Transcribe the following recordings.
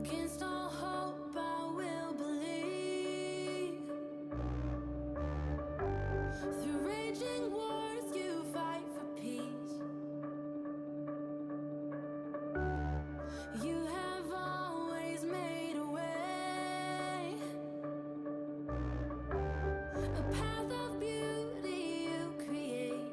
Against all hope, I will believe. Through raging wars, you fight for peace. You have always made a way, a path of beauty you create.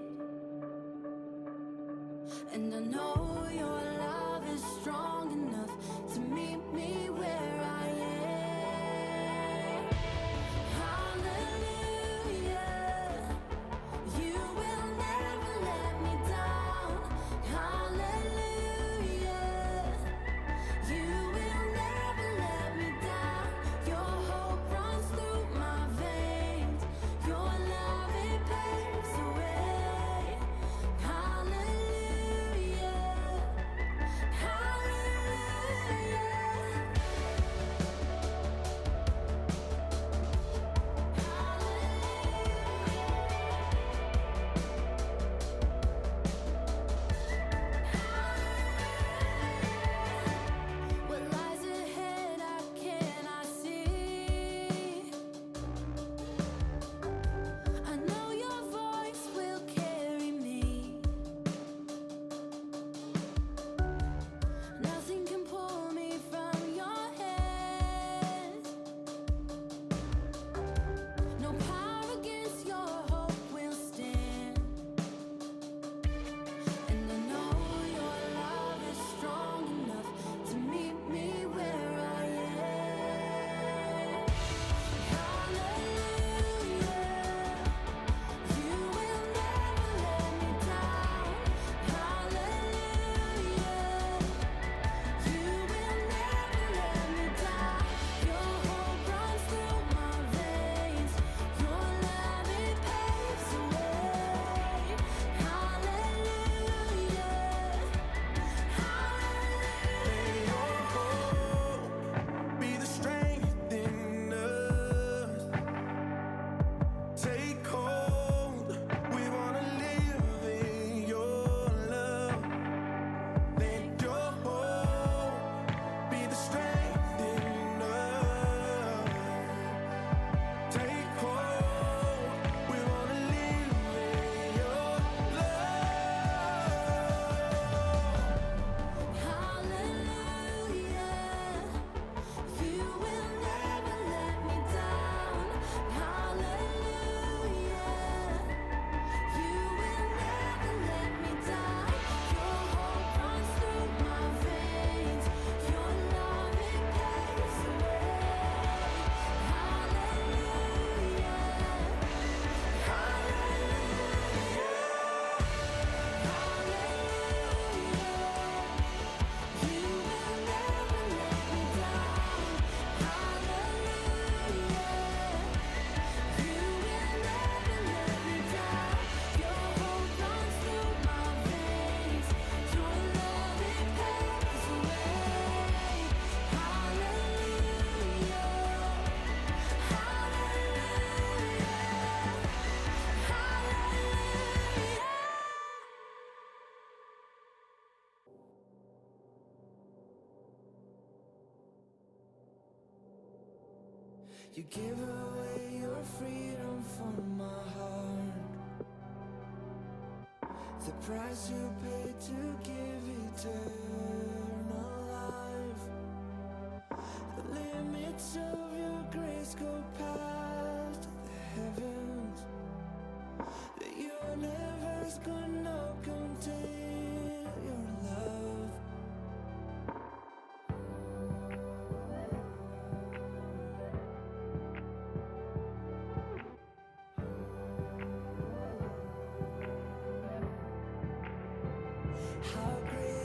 And I know your love is strong enough to meet me where I am. Hallelujah, you will never let me down. Hallelujah, you will never let me down. Your hope runs through my veins. Your love, it paves the way. Hallelujah, what lies ahead, I cannot see. I know your voice will carry me. Nothing can pull me from your hands. No power against your hope will stand. And I know your love is strong enough to meet me where I am. Hallelujah, you will never let me down. Hallelujah, you will never let me down. Your hope runs through my veins. Your love, it paves the way. Hallelujah, hallelujah. Be the strength in us. Take hold. We wanna live in your love. Let your hope be the strength in us. Take hold. We wanna live in your love. Hallelujah, you will never let me down. Hallelujah, you will never let me down. Your hope runs through my veins. Your love, it paves the way. Hallelujah, hallelujah, you will never let me down. Hallelujah, you will never let me down. Your hope runs through my veins. Your love, it paves the way. Hallelujah, You give away your freedom for my heart. The price you paid to give eternal life. The limits of your grace go past the heavens. The universe could not contain your love. How great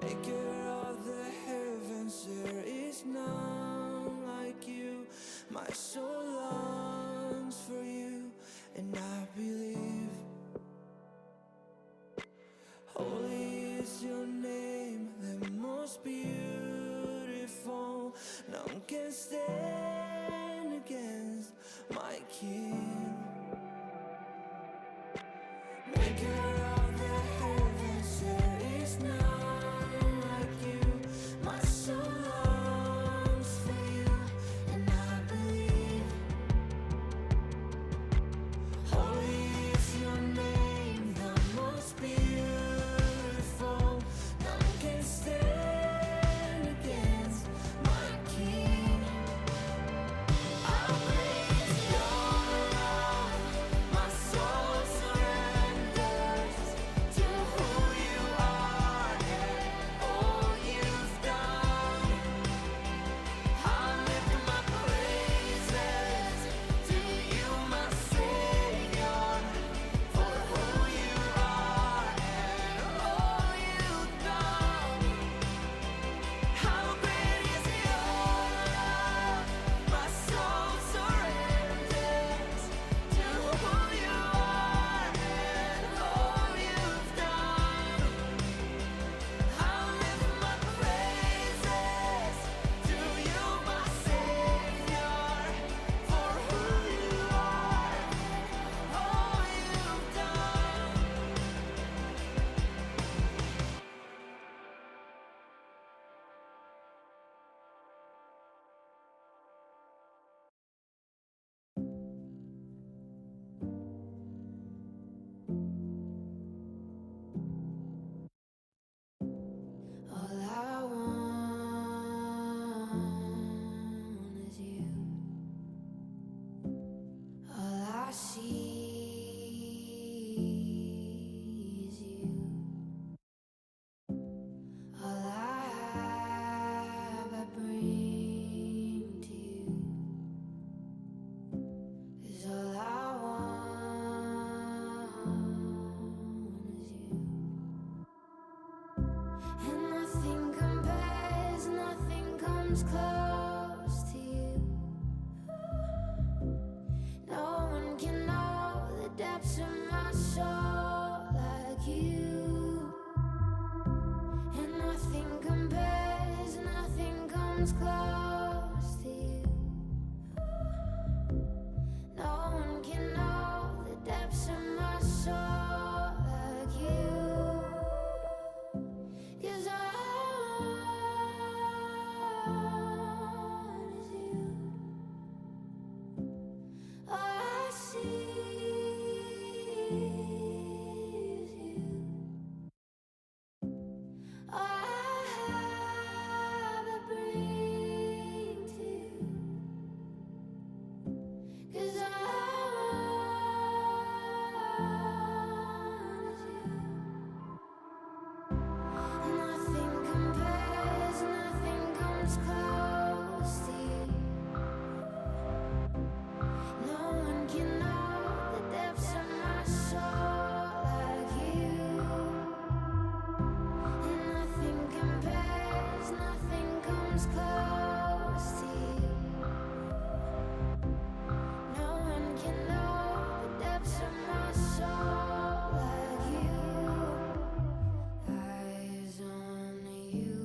Maker of the heavens, there is none like you. My soul longs for you, and I believe. Holy is your name, the most beautiful. None can stand against my King. Maker of the heavens, there is none like you. My soul longs for you, and I believe. Holy is your name, the most beautiful. None can stand against my King. I'll praise your love. My soul surrenders to who you are and all you've done. I'll lift my praises to you, my Savior, for who you are and all you've done. How great is your love? My soul surrenders to who you are and all you've done. I'll lift my praises to you, my Savior, for who you are and all you've done. All I want is you. All I see is you. All I have, I bring to you. 'Cause all I want is you. And nothing compares, nothing comes close to you. No one can know the depths of my soul like you. And nothing compares, nothing comes close to you. No one can know the depths of my soul like you. 'Cause all I want is you. All I see is you. All I have, I bring to you. 'Cause all I want is you. Nothing compares, nothing comes close to you. No one can know the depths of my soul like you. And nothing compares, nothing comes close to you. No one can know the depths of my soul like you. Eyes on you,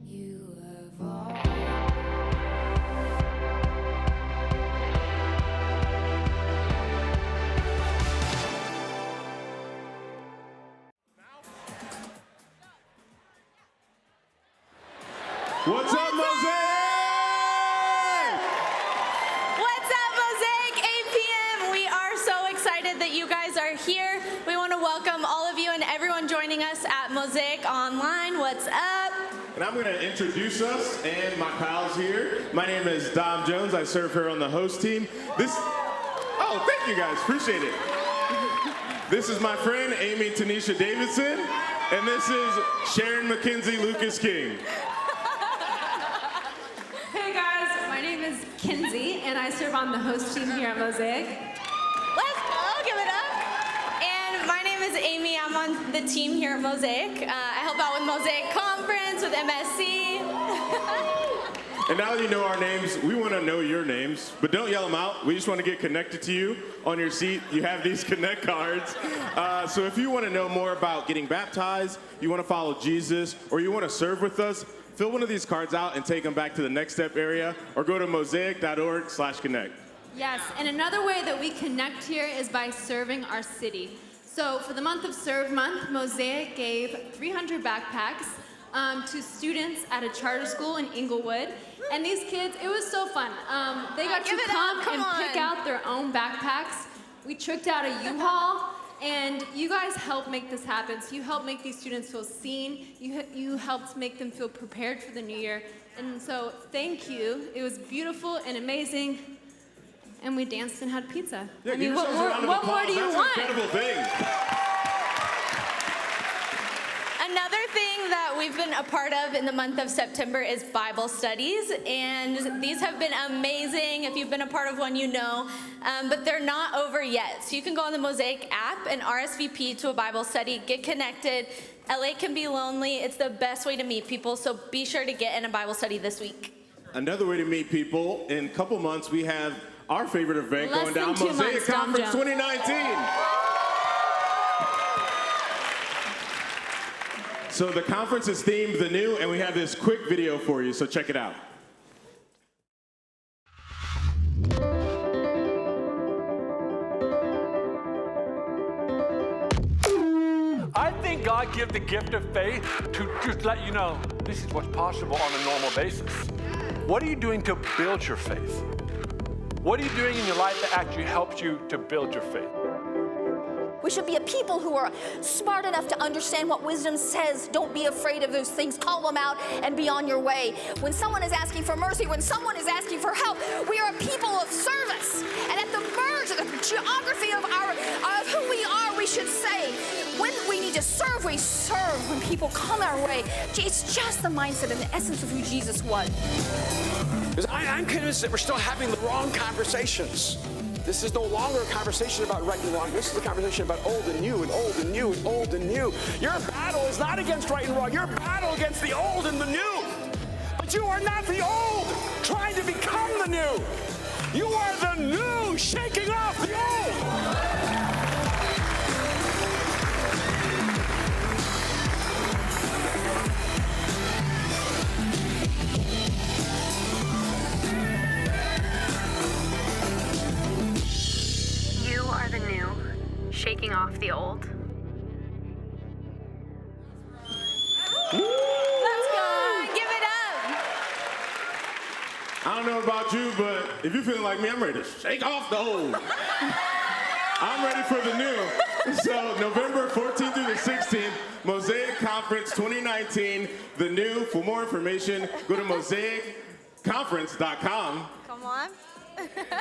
you have all. What's up, Mosaic? What's up, Mosaic? 8 p.m. We are so excited that you guys are here. We want to welcome all of you and everyone joining us at Mosaic Online. What's up? And I'm going to introduce us and my pals here. My name is Dom Jones. I serve here on the host team. Oh, thank you guys. Appreciate it. This is my friend, Amy Tanisha Davidson. And this is Sharon McKenzie Lucas King. Hey guys, my name is Kinsey, and I serve on the host team here at Mosaic. Let's go. Give it up. And my name is is Amy. I'm on the team here at Mosaic. I help out with Mosaic Conference, with MSC. And now that you know our names, we want to know your names, but don't yell them out. We just want to get connected to you. On your seat, you have these Connect cards. So if you want to know more about getting baptized, you want to follow Jesus, or you want to serve with us, fill one of these cards out and take them back to the Next Step area, or go to mosaic.org/connect. Yes, and another way that we connect here is by serving our city. So for the month of Serve Month, Mosaic gave 300 backpacks to students at a charter school in Inglewood. And these kids, it was so fun. They got to come and pick out their own backpacks. We tricked out a U-Haul, and you guys helped make this happen. So you helped make these students feel seen. You helped make them feel prepared for the new year. And so thank you. It was beautiful and amazing. And we danced and had pizza. Yeah, I mean, what more do you That's want? an incredible thing. Another thing that we've been a part of in the month of September is Bible studies, and these have been amazing. If you've been a part of one, you know, but they're not over yet. So you can go on the Mosaic app and RSVP to a Bible study, get connected. LA can be lonely. It's the best way to meet people, so be sure to get in a Bible study this week. Another way to meet people, in a couple months, we have our favorite event Less going than down, 2 Mosaic months, Dom Conference Jones. 2019. So the conference is themed The New, and we have this quick video for you, so check it out. I think God gives the gift of faith to just let you know this is what's possible on a normal basis. What are you doing to build your faith? What are you doing in your life that actually helps you to build your faith? We should be a people who are smart enough to understand what wisdom says. Don't be afraid of those things. Call them out and be on your way. When someone is asking for mercy, when someone is asking for help, we are a people of service. And at the merge of the geography of who we are, we should say, when we need to serve, we serve. When people come our way, it's just the mindset and the essence of who Jesus was. Because I'm convinced that we're still having the wrong conversations. This is no longer a conversation about right and wrong. This is a conversation about old and new and old and new and old and new. Your battle is not against right and wrong. Your battle against the old and the new. But you are not the old trying to become the new. You are the new shaking off the old. You are the new, shaking off the old. Let's go. Give it up. I don't know about you, but if you're feeling like me, I'm ready to shake off the old. I'm ready for the new. So November 14th through the 16th, Mosaic Conference 2019, the new. For more information, go to mosaicconference.com. Come on.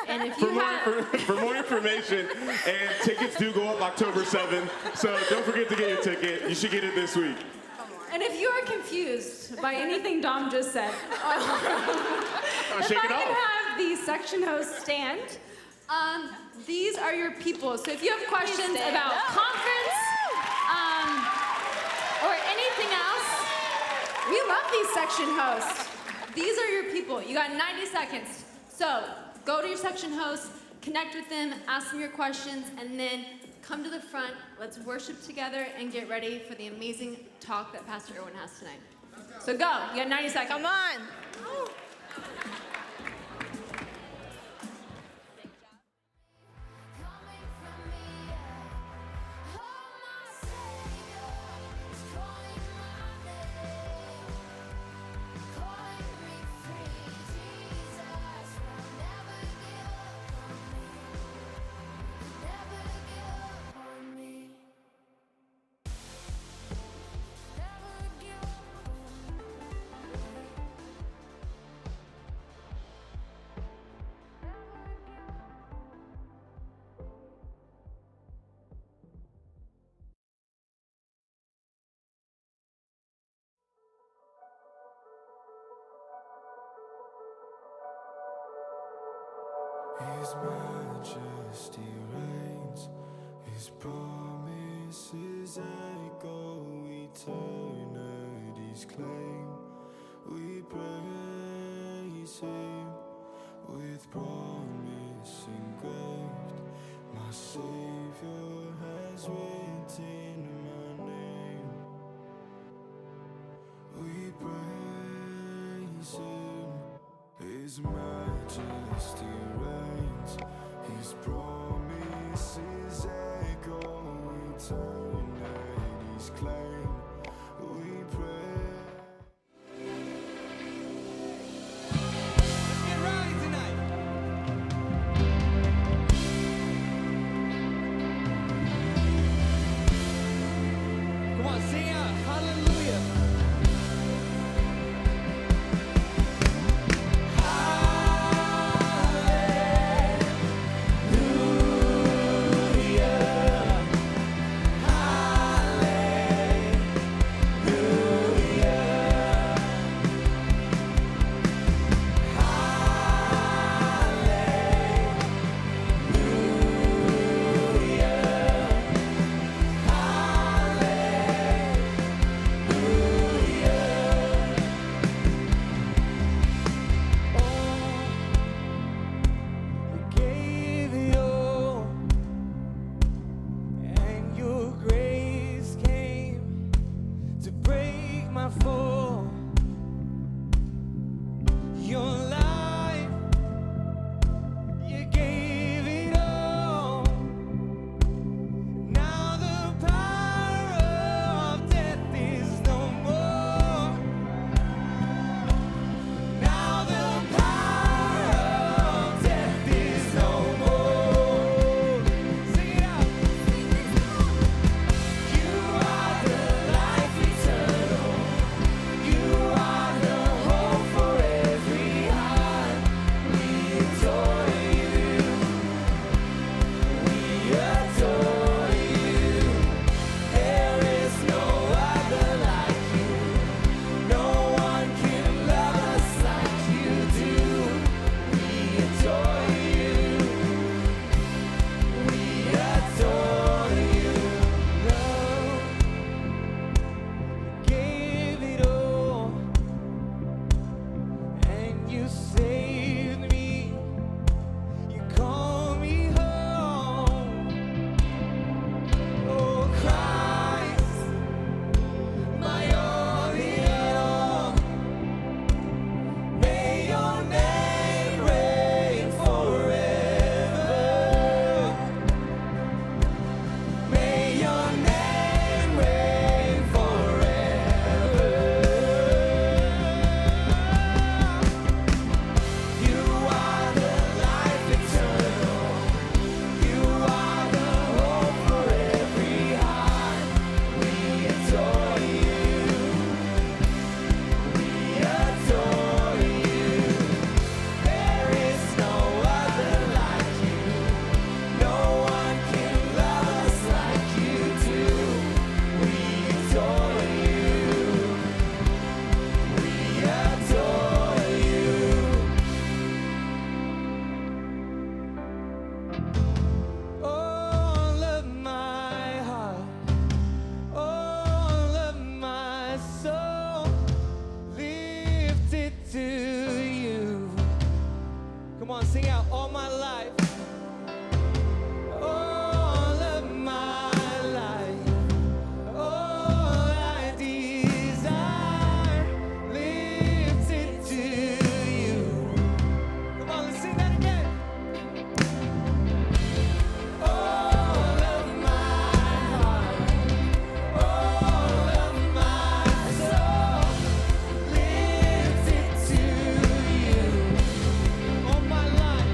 And if For you have, for more information, and tickets do go up October 7th, so don't forget to get your ticket. You should get it this week. and if you are confused by anything Dom just said, Shake if it I off. can have the section host stand, these are your people. So if you have questions stand about up. conference or anything else, we love these section hosts. These are your people. You got 90 seconds. So go to your section host, connect with them, ask them your questions, and then come to the front. Let's worship together and get ready for the amazing talk that Pastor Erwin has tonight. So go. You got 90 seconds. Come on. Coming from me, yeah. Oh, my Savior is calling my name, calling me free. Jesus will never give up on me, never give up on me, never give up on me. His majesty reigns, His promises echo eternity's claim. We praise Him with promise engraved. My Savior has written my name. We praise Him. His majesty reigns. His promises echo eternity's claim. We pray. Get rowdy tonight. Come on, sing out. Hallelujah. Gave it all, and your grace came to break my fall. Your life, you gave it all. Now the power of death is no more. Now the power of death is no more. Sing it out. You are the life eternal. You are the hope for every heart. We adore you. We adore you. There is no other like you. No one can love us like you do. We adore you. We adore you. Love, you gave it all, and you saved me. You call me home. Oh Christ, my all in all. May your name reign forever. May your name reign forever. You are the life eternal. You are the hope for every heart. We adore you. We adore you. There is no other like you. No one can love us like you do. We adore you. We adore you. All of my heart, all of my soul, lift it to you. Come on, sing out. All my life, all of my life, all I desire, lift it to you. Come on, let's sing that again. All of my heart, all of my soul, lift it to you. All my life,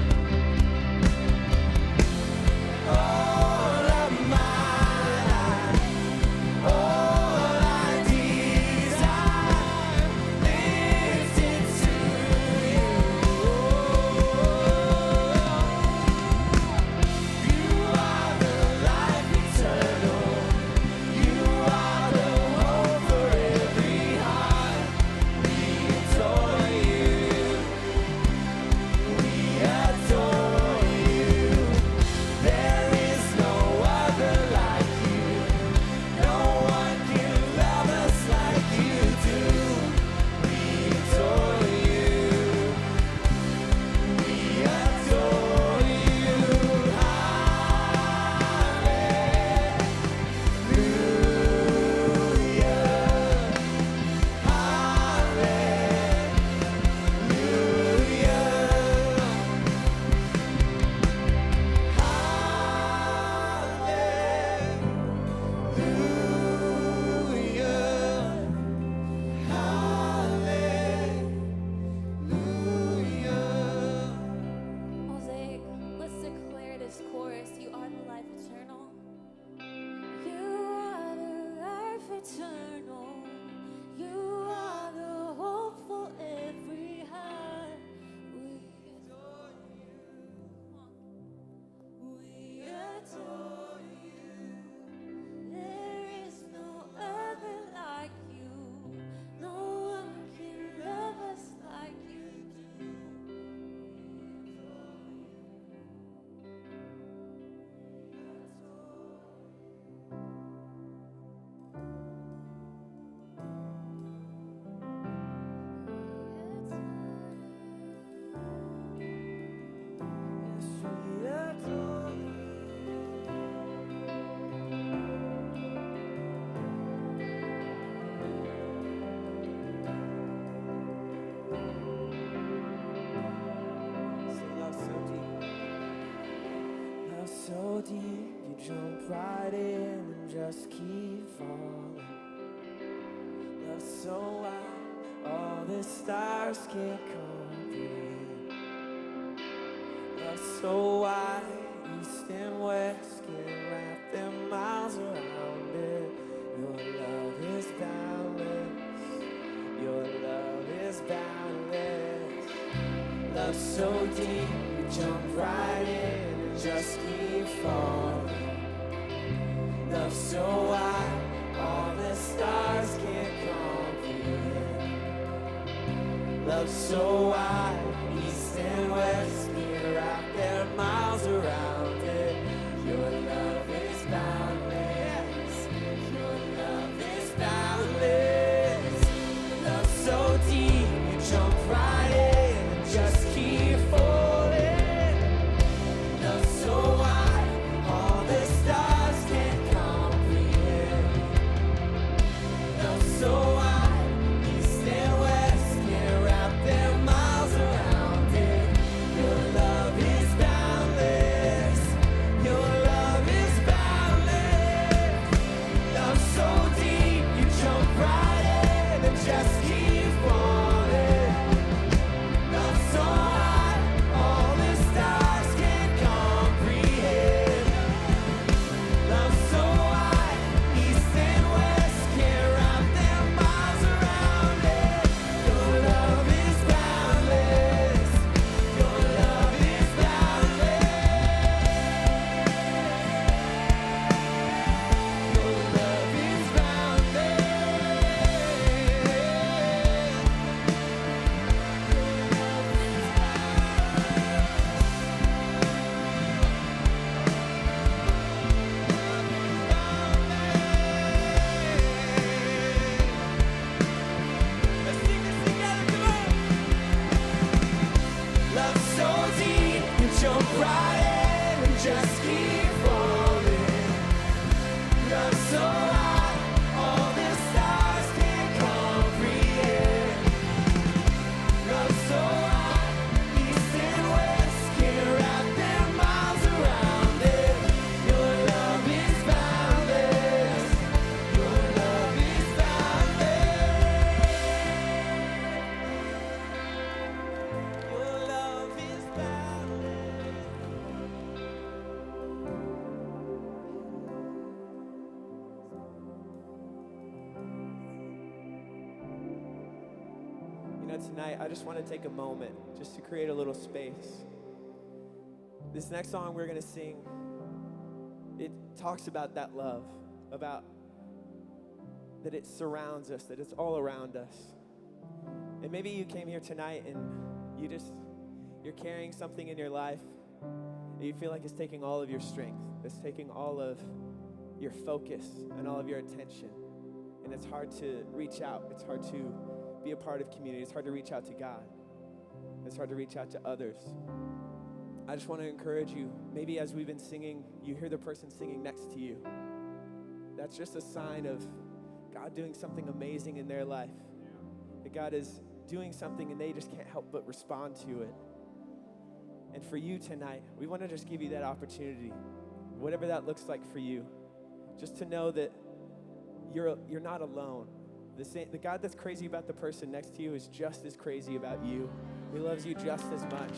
right in and just keep falling. Love so wide, all the stars can't comprehend. Love so wide, east and west can't wrap their miles around it. Your love is boundless. Your love is boundless. Love so deep, you jump right in and just keep falling. Love so wide, all the stars can't comprehend. Love so wide, east and west can't wrap their miles around it. Your love is boundless. Your love is boundless. Love so deep, you jump right in and just keep falling. Love so wide, all the stars can't comprehend. Love so wide, east and west can't wrap their miles around it. Your love is boundless. Your love is boundless. Love so deep, you jump right in and just keep falling. Love so wide, all the stars can't comprehend. Love so wide, east and west can't wrap their miles around it. Your love is boundless. Your love is boundless. Your love is Let's sing this together, come on. Love so deep, you jump right in and just keep falling. Love so high, all the stars can't comprehend. Love so high, east and west can't wrap their miles around it. Your love is boundless. Your love is boundless. Your love is boundless. You know, tonight I just want to take a moment just to create a little space. This next song we're going to sing, it talks about that love, about that it surrounds us, that it's all around us. And maybe you came here tonight and you're carrying something in your life that you feel like it's taking all of your strength, it's taking all of your focus and all of your attention. And it's hard to reach out, it's hard to be a part of community, it's hard to reach out to God, it's hard to reach out to others. I just want to encourage you, maybe as we've been singing, you hear the person singing next to you. That's just a sign of God doing something amazing in their life. That God is doing something and they just can't help but respond to it. And for you tonight, we want to just give you that opportunity, whatever that looks like for you, just to know that you're not alone. The God that's crazy about the person next to you is just as crazy about you. He loves you just as much.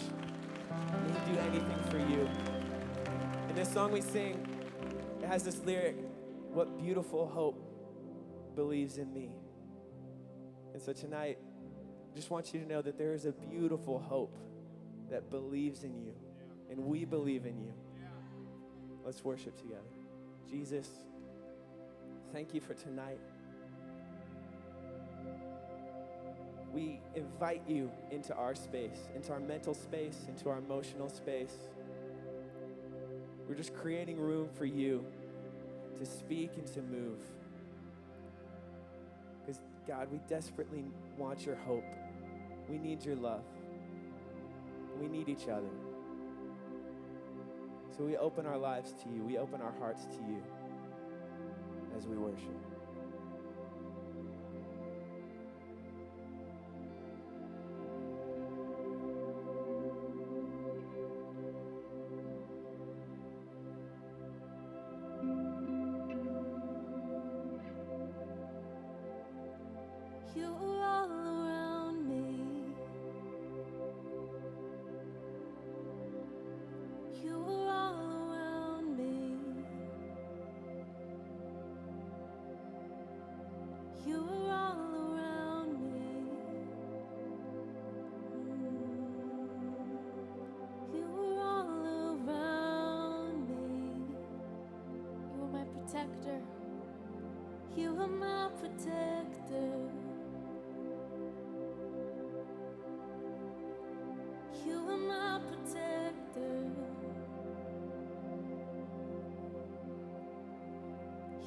And he'd do anything for you. In this song we sing, it has this lyric, "What beautiful hope believes in me." And so tonight, I just want you to know that there is a beautiful hope that believes in you, and we believe in you. Let's worship together. Jesus, thank you for tonight. We invite you into our space, into our mental space, into our emotional space. We're just creating room for you to speak and to move. Because, God, we desperately want your hope. We need your love. We need each other. So we open our lives to you. We open our hearts to you as we worship. protector. You are my protector.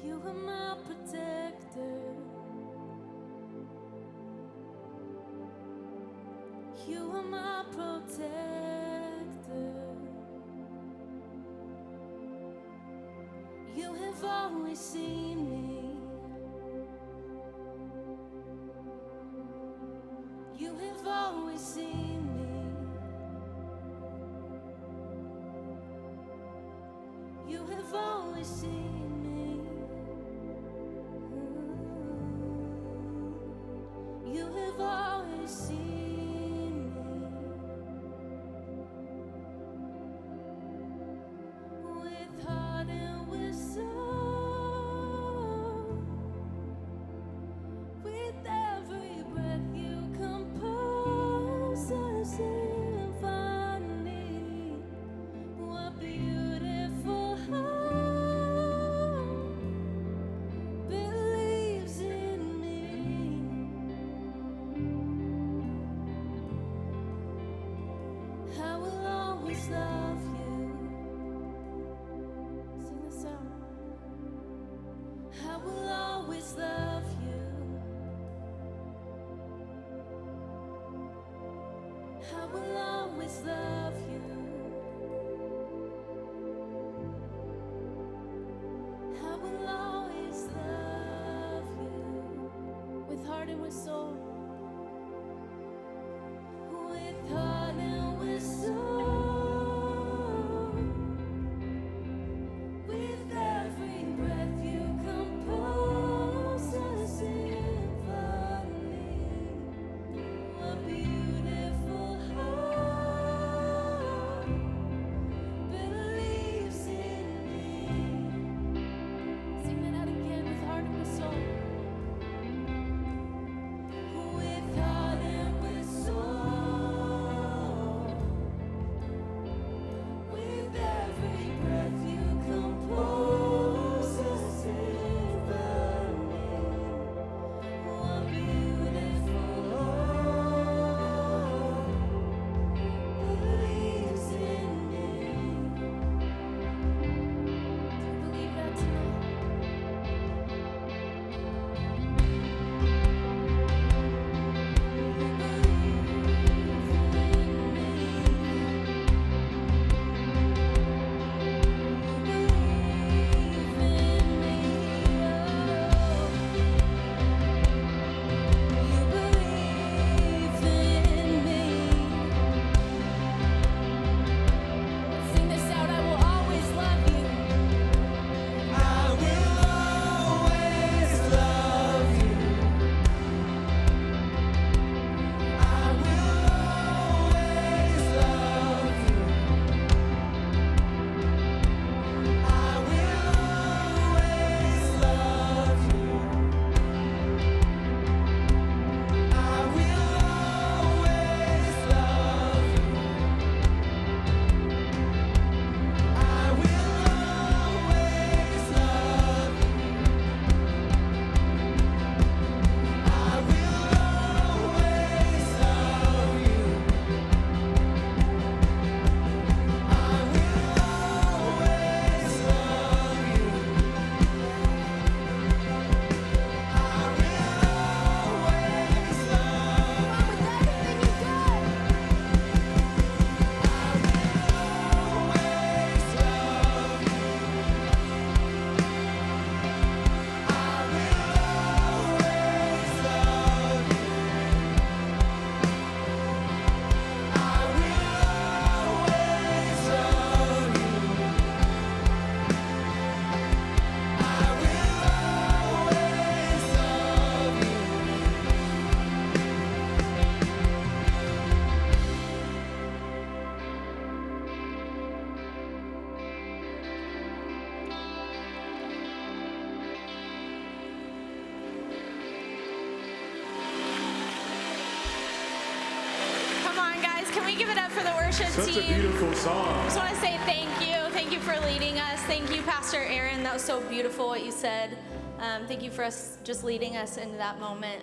You are my protector. You are my protector. You have always seen me. You have always seen me. You have always seen me. You have always seen me. With heart and with soul, with every breath you compose a symphony. What beautiful heart believes in me. I will always love you. Sing this out. I will always love you. I will always love you. I will always love you. With heart and with soul. With heart and with soul. With every breath you compose a symphony. A beautiful heart it up for the worship Such team. a beautiful I song. just want to say thank you. Thank you for leading us. Thank you, Pastor Aaron. That was so beautiful what you said. Thank you for us just leading us into that moment.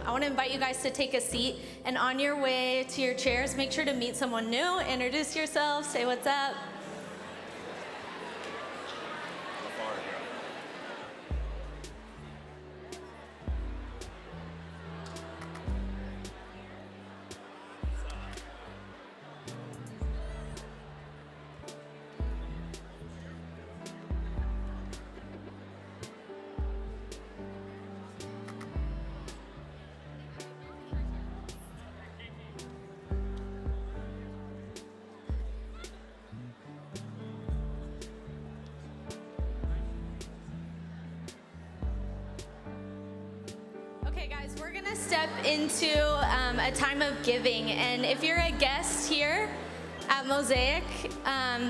I want to invite you guys to take a seat. And on your way to your chairs, make sure to meet someone new. Introduce yourself. Say what's up. Okay, guys, we're gonna step into a time of giving. And if you're a guest here at Mosaic,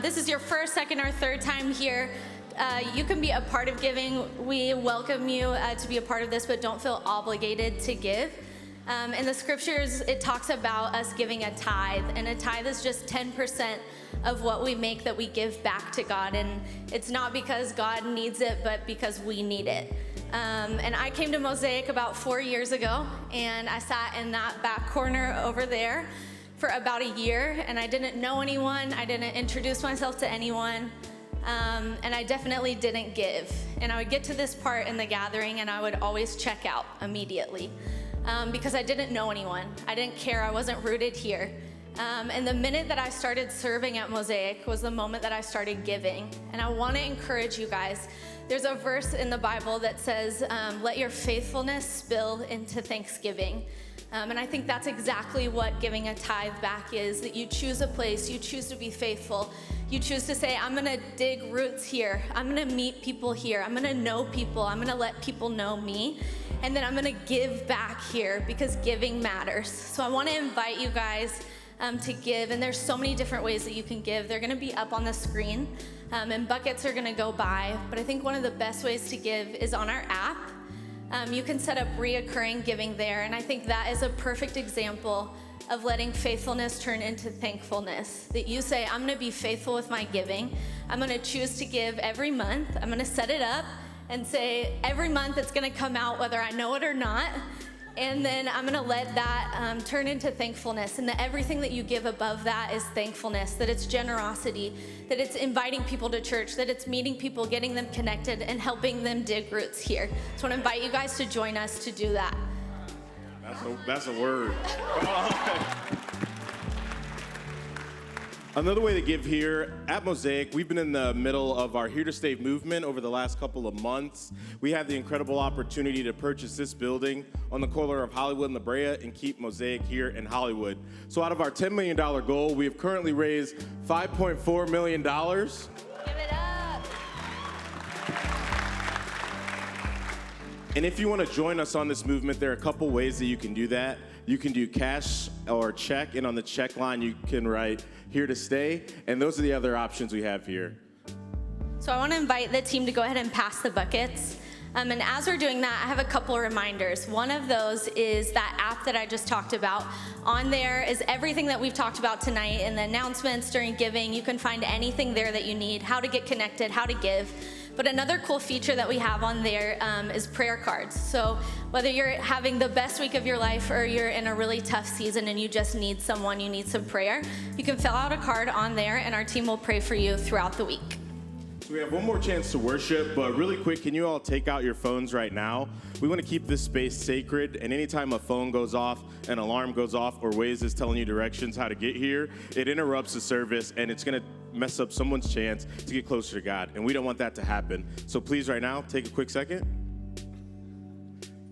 this is your first, second, or third time here, you can be a part of giving. We welcome you to be a part of this, but don't feel obligated to give. In the scriptures, it talks about us giving a tithe, and a tithe is just 10% of what we make that we give back to God. And it's not because God needs it, but because we need it. And I came to Mosaic about 4 years ago, and I sat in that back corner over there for about a year, and I didn't know anyone. I didn't introduce myself to anyone, and I definitely didn't give. And I would get to this part in the gathering, and I would always check out immediately because I didn't know anyone. I didn't care. I wasn't rooted here. And the minute that I started serving at Mosaic was the moment that I started giving. And I want to encourage you guys. There's a verse in the Bible that says, let your faithfulness spill into thanksgiving. And I think that's exactly what giving a tithe back is, that you choose a place, you choose to be faithful. You choose to say, I'm gonna dig roots here. I'm gonna meet people here. I'm gonna know people. I'm gonna let people know me. And then I'm gonna give back here because giving matters. So I wanna invite you guys to give, and there's so many different ways that you can give. They're gonna be up on the screen, and buckets are gonna go by, but I think one of the best ways to give is on our app. You can set up reoccurring giving there, and I think that is a perfect example of letting faithfulness turn into thankfulness. That you say, I'm gonna be faithful with my giving. I'm gonna choose to give every month. I'm gonna set it up and say, every month it's gonna come out whether I know it or not. And then I'm gonna let that turn into thankfulness, and that everything that you give above that is thankfulness, that it's generosity, that it's inviting people to church, that it's meeting people, getting them connected, and helping them dig roots here. So I wanna invite you guys to join us to do that. That's a word. Another way to give here at Mosaic, we've been in the middle of our Here to Stay movement over the last couple of months. We had the incredible opportunity to purchase this building on the corner of Hollywood and La Brea and keep Mosaic here in Hollywood. So out of our $10 million goal, we have currently raised $5.4 million. Give it up. And if you want to join us on this movement, there are a couple ways that you can do that. You can do cash or check, and on the check line, you can write Here to Stay, and those are the other options we have here. So I want to invite the team to go ahead and pass the buckets. And as we're doing that, I have a couple of reminders. One of those is that app that I just talked about. On there is everything that we've talked about tonight in the announcements during giving. You can find anything there that you need, how to get connected, how to give. But another cool feature that we have on there is prayer cards. So whether you're having the best week of your life or you're in a really tough season and you just need someone, you need some prayer, you can fill out a card on there and our team will pray for you throughout the week. So we have one more chance to worship, but really quick, can you all take out your phones right now? We want to keep this space sacred, and anytime a phone goes off, an alarm goes off, or Waze is telling you directions how to get here, it interrupts the service, and it's going to mess up someone's chance to get closer to God, and we don't want that to happen. So please, right now, take a quick second.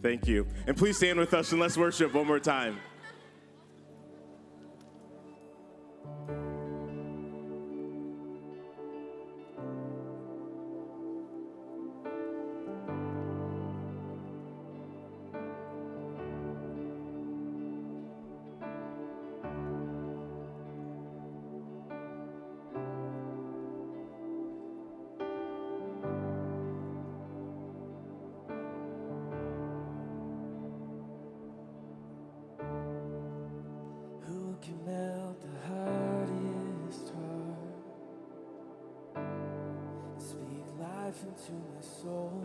Thank you. And please stand with us and let's worship one more time. Who can melt the heart life into my soul.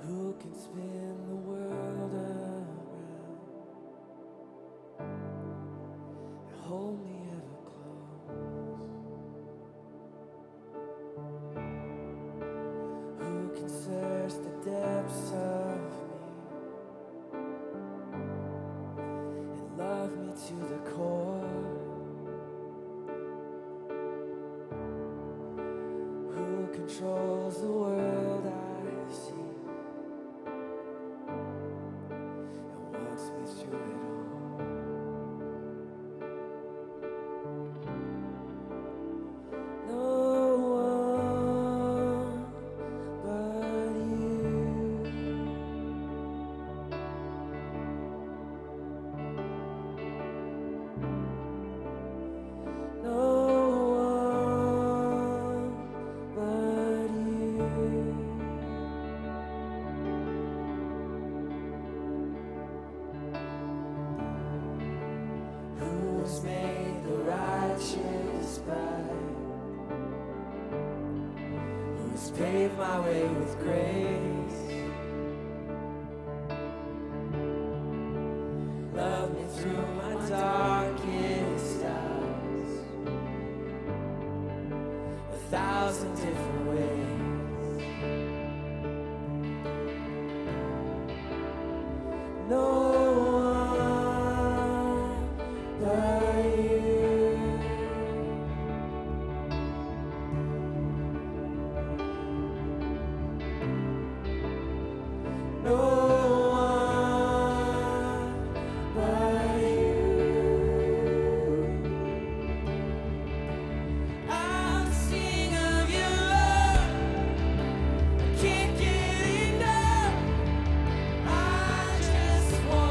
Who can spin the world around and hold me ever close? Who can search the depths of me and love me to the core? Who controls the world I see and walks me through it all? No one but you. No one but you. Who has made the righteous blind? Who has paved my way with grace? Love me through my darkest hours, 1,000 different ways. No one but you. No one but you. I'll sing of your love. I can't get enough. I just want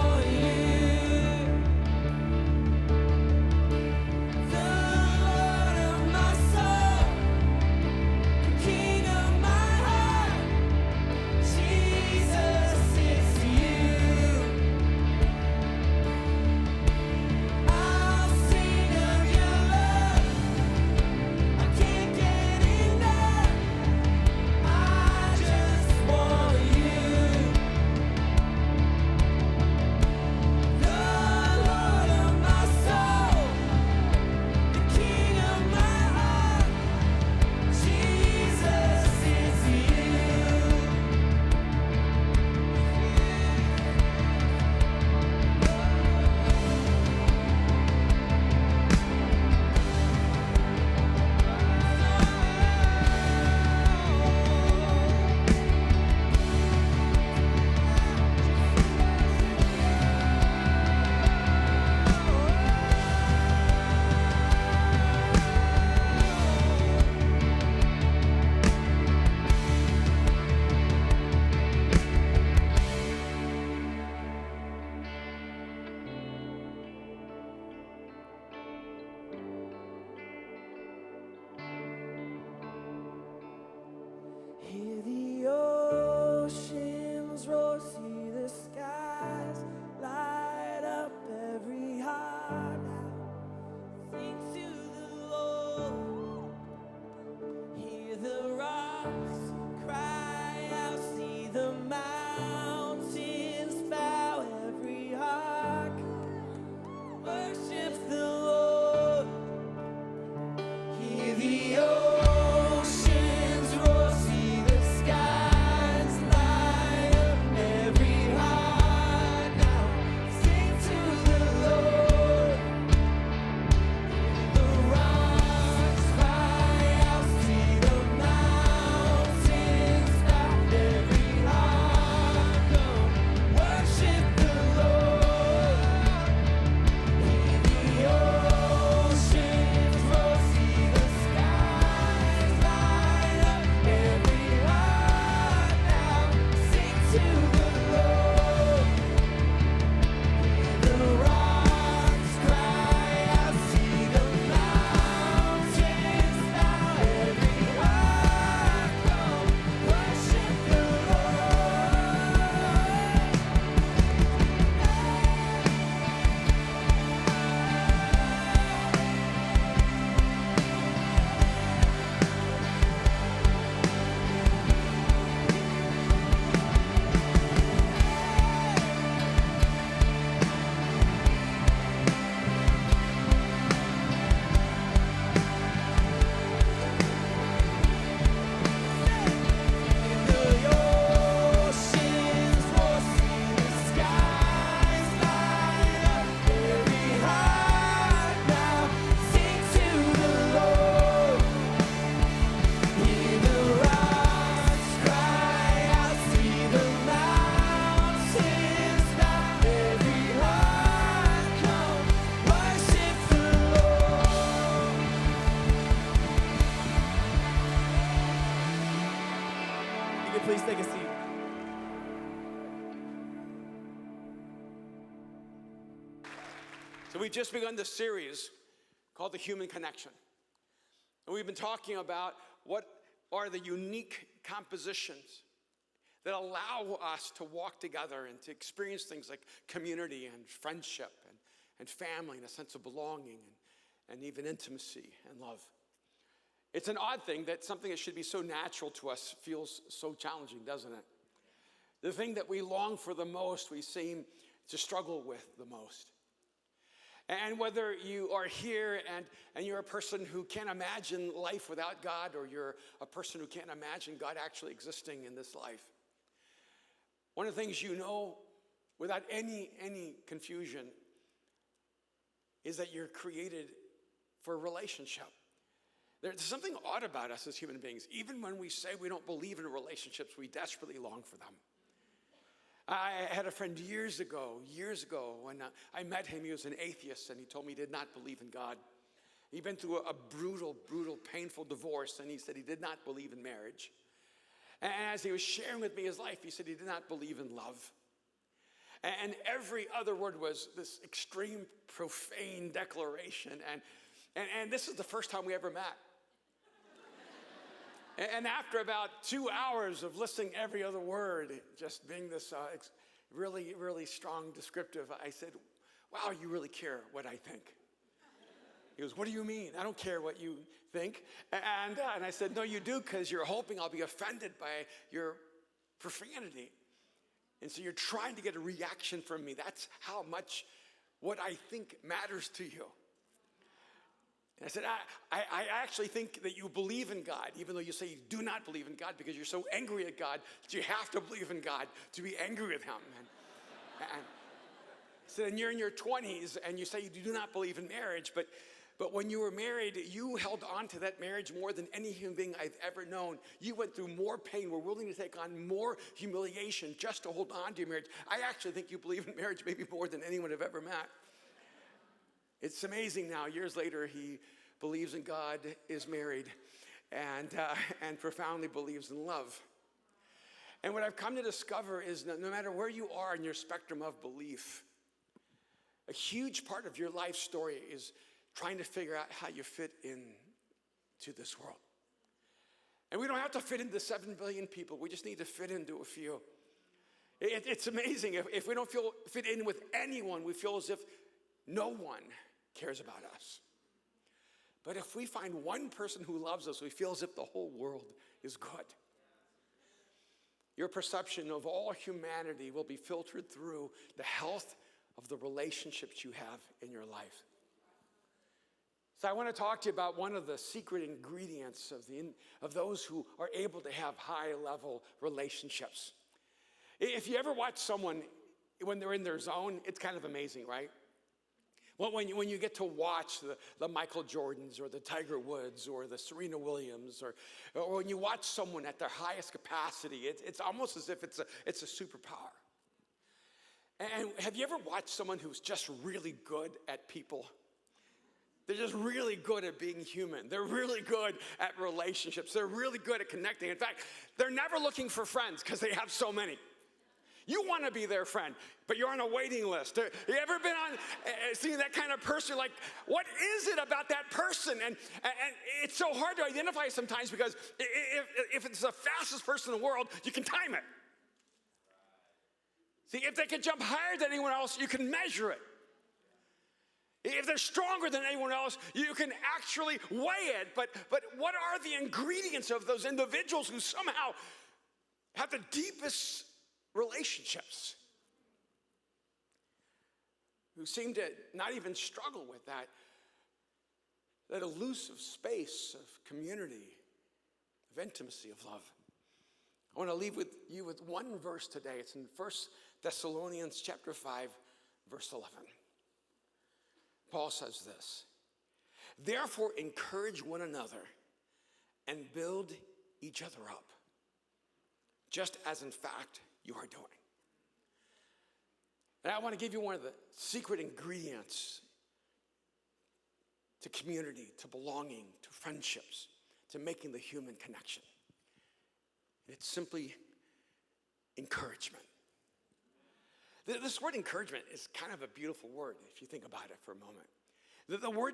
So we've just begun this series called The Human Connection. And we've been talking about what are the unique compositions that allow us to walk together and to experience things like community and friendship and family and a sense of belonging and even intimacy and love. It's an odd thing that something that should be so natural to us feels so challenging, doesn't it? The thing that we long for the most, we seem to struggle with the most. And whether you are here and you're a person who can't imagine life without God, or you're a person who can't imagine God actually existing in this life, one of the things you know without any confusion is that you're created for a relationship. There's something odd about us as human beings. Even when we say we don't believe in relationships, we desperately long for them. I had a friend years ago, when I met him. He was an atheist, and he told me he did not believe in God. He'd been through a brutal, painful divorce, and he said he did not believe in marriage. And as he was sharing with me his life, he said he did not believe in love. And every other word was this extreme, profane declaration. And this is the first time we ever met. And after about 2 hours of listening every other word, just being this really strong descriptive, I said, wow, you really care what I think. He goes, what do you mean? I don't care what you think. And I said, no, you do, because you're hoping I'll be offended by your profanity. And so you're trying to get a reaction from me. That's how much what I think matters to you. And I said, I actually think that you believe in God, even though you say you do not believe in God because you're so angry at God that you have to believe in God to be angry with him. And I said, and you're in your 20s and you say you do not believe in marriage, but when you were married, you held on to that marriage more than any human being I've ever known. You went through more pain, were willing to take on more humiliation just to hold on to your marriage. I actually think you believe in marriage maybe more than anyone I've ever met. It's amazing now, years later, he believes in God, is married, and profoundly believes in love. And what I've come to discover is that no matter where you are in your spectrum of belief, a huge part of your life story is trying to figure out how you fit into this world. And we don't have to fit into 7 billion people. We just need to fit into a few. It's amazing. If we don't fit in with anyone, we feel as if no one cares about us. But if we find one person who loves us, we feel as if the whole world is good. Your perception of all humanity will be filtered through the health of the relationships you have in your life. So I want to talk to you about one of the secret ingredients of those who are able to have high-level relationships. If you ever watch someone when they're in their zone, it's kind of amazing, right? Well, when you get to watch the Michael Jordans or the Tiger Woods or the Serena Williams, or when you watch someone at their highest capacity, it's almost as if it's a superpower. And have you ever watched someone who's just really good at people? They're just really good at being human. They're really good at relationships. They're really good at connecting. In fact, they're never looking for friends because they have so many. You want to be their friend, but you're on a waiting list. You ever been on seeing that kind of person? You're like, what is it about that person? And it's so hard to identify sometimes because if it's the fastest person in the world, you can time it. See, if they can jump higher than anyone else, you can measure it. If they're stronger than anyone else, you can actually weigh it. But what are the ingredients of those individuals who somehow have the deepest relationships, who seem to not even struggle with that elusive space of community, of intimacy, of love? I want to leave you with one verse today. It's in 1 Thessalonians chapter 5, verse 11. Paul says this: therefore encourage one another and build each other up, just as in fact you are doing. And I want to give you one of the secret ingredients to community, to belonging, to friendships, to making the human connection. It's simply encouragement. This word encouragement is kind of a beautiful word if you think about it for a moment. The word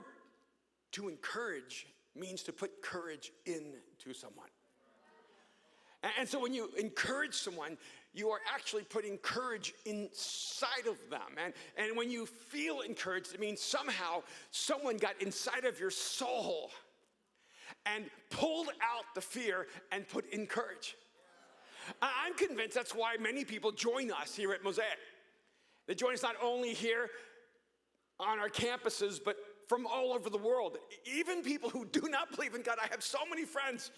to encourage means to put courage into someone. And so when you encourage someone, you are actually putting courage inside of them. And when you feel encouraged, it means somehow someone got inside of your soul and pulled out the fear and put in courage. I'm convinced that's why many people join us here at Mosaic. They join us not only here on our campuses, but from all over the world. Even people who do not believe in God. I have so many friends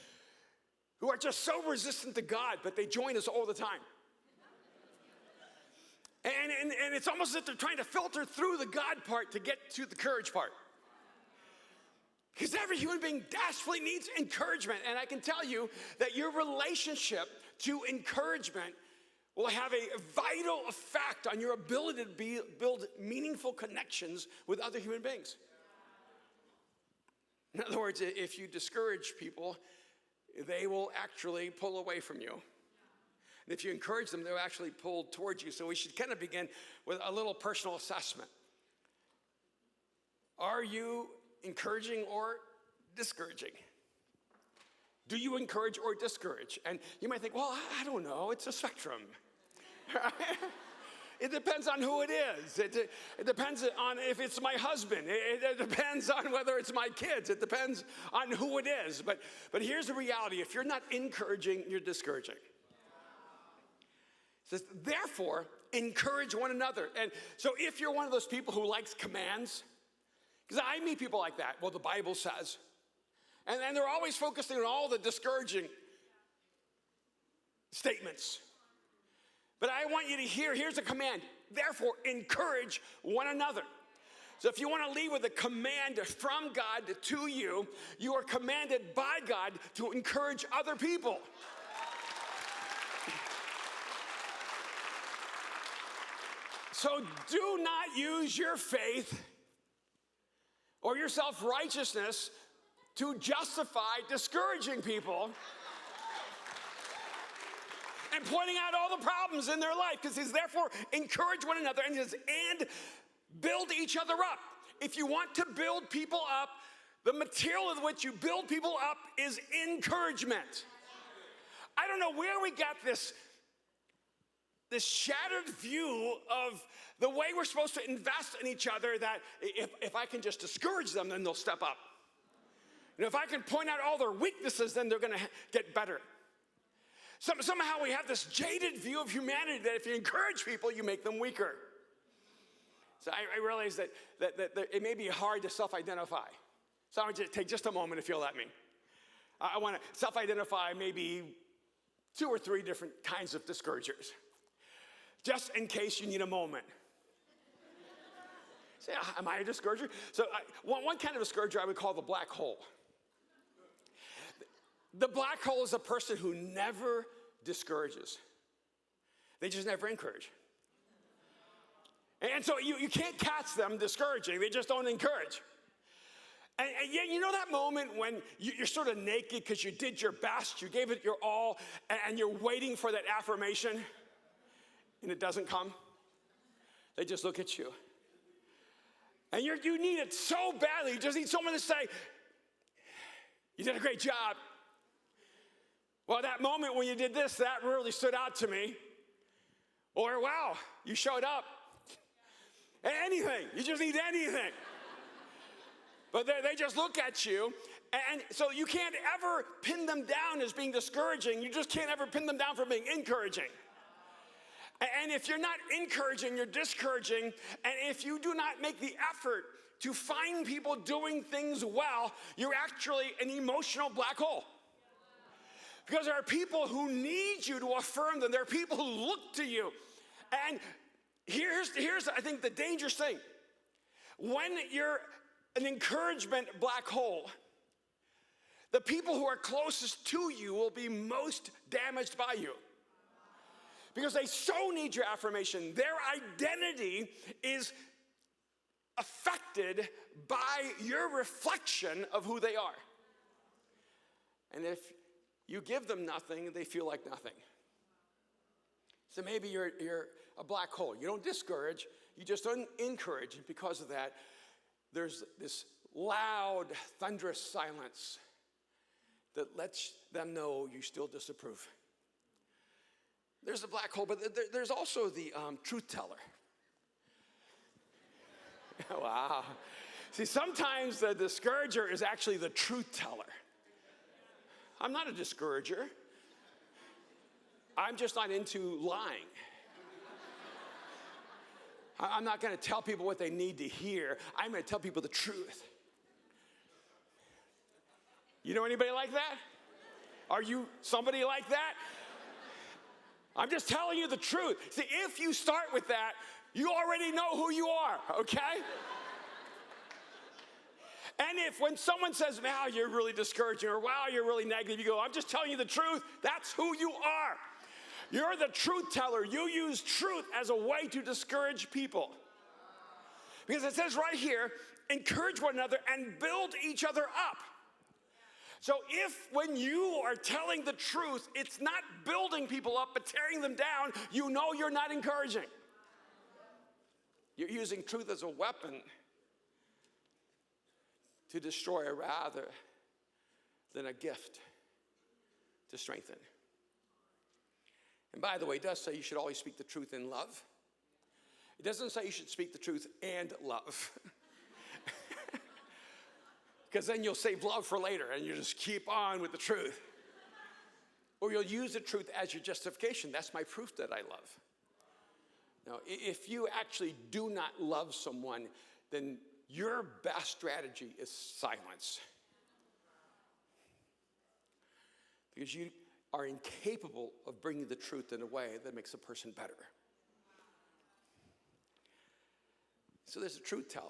who are just so resistant to God, but they join us all the time. And it's almost as if they're trying to filter through the God part to get to the courage part. Because every human being desperately needs encouragement. And I can tell you that your relationship to encouragement will have a vital effect on your ability to build meaningful connections with other human beings. In other words, if you discourage people, they will actually pull away from you. And if you encourage them, they'll actually pull towards you. So we should kind of begin with a little personal assessment. Are you encouraging or discouraging? Do you encourage or discourage? And you might think, well, I don't know, it's a spectrum. It depends on who it is. It depends on if it's my husband. It depends on whether it's my kids. It depends on who it is. But here's the reality. If you're not encouraging, you're discouraging. It says, therefore, encourage one another. And so if you're one of those people who likes commands, because I meet people like that, well, the Bible says, and they're always focusing on all the discouraging statements. But I want you to here's a command. Therefore, encourage one another. So if you want to lead with a command from God to you, you are commanded by God to encourage other people. So do not use your faith or your self-righteousness to justify discouraging people and pointing out all the problems in their life. Because he's therefore encourage one another, and he says, and build each other up. If you want to build people up, the material with which you build people up is encouragement. I don't know where we got this shattered view of the way we're supposed to invest in each other, that if I can just discourage them, then they'll step up. And if I can point out all their weaknesses, then they're going to get better. Somehow we have this jaded view of humanity that if you encourage people, you make them weaker. So I realize that it may be hard to self-identify. So I want you to take just a moment if you'll let me. I want to self-identify maybe 2 or 3 different kinds of discouragers, just in case you need a moment. Say, am I a discourager? So one kind of discourager I would call the black hole. The black hole is a person who never discourages. They just never encourage. And so you can't catch them discouraging. They just don't encourage. And yet, you know that moment when you're sort of naked because you did your best, you gave it your all, and you're waiting for that affirmation, and it doesn't come? They just look at you. And you need it so badly. You just need someone to say, you did a great job. Well, that moment when you did this, that really stood out to me. Or, wow, you showed up. Anything. You just need anything. But they just look at you. And so you can't ever pin them down as being discouraging. You just can't ever pin them down for being encouraging. And if you're not encouraging, you're discouraging. And if you do not make the effort to find people doing things well, you're actually an emotional black hole. Because there are people who need you to affirm them. There are people who look to you. And here's I think, the dangerous thing. When you're an encouragement black hole, the people who are closest to you will be most damaged by you. Because they so need your affirmation. Their identity is affected by your reflection of who they are. And if you give them nothing, they feel like nothing. So maybe you're a black hole. You don't discourage, you just encourage. And because of that, there's this loud, thunderous silence that lets them know you still disapprove. There's a black hole, but there's also the truth teller. Wow. See, sometimes the discourager is actually the truth teller. I'm not a discourager. I'm just not into lying. I'm not going to tell people what they need to hear. I'm going to tell people the truth. You know anybody like that? Are you somebody like that? I'm just telling you the truth. See, if you start with that, you already know who you are, okay? And if when someone says, wow, you're really discouraging, or wow, you're really negative, you go, I'm just telling you the truth, that's who you are. You're the truth teller. You use truth as a way to discourage people. Because it says right here, encourage one another and build each other up. So if when you are telling the truth, it's not building people up, but tearing them down, you know you're not encouraging. You're using truth as a weapon to destroy rather than a gift to strengthen. And by the way, it does say you should always speak the truth in love. It doesn't say you should speak the truth and love. Because then you'll save love for later and you just keep on with the truth. Or you'll use the truth as your justification. That's my proof that I love. Now, if you actually do not love someone, then your best strategy is silence. Because you are incapable of bringing the truth in a way that makes a person better. So there's a truth teller.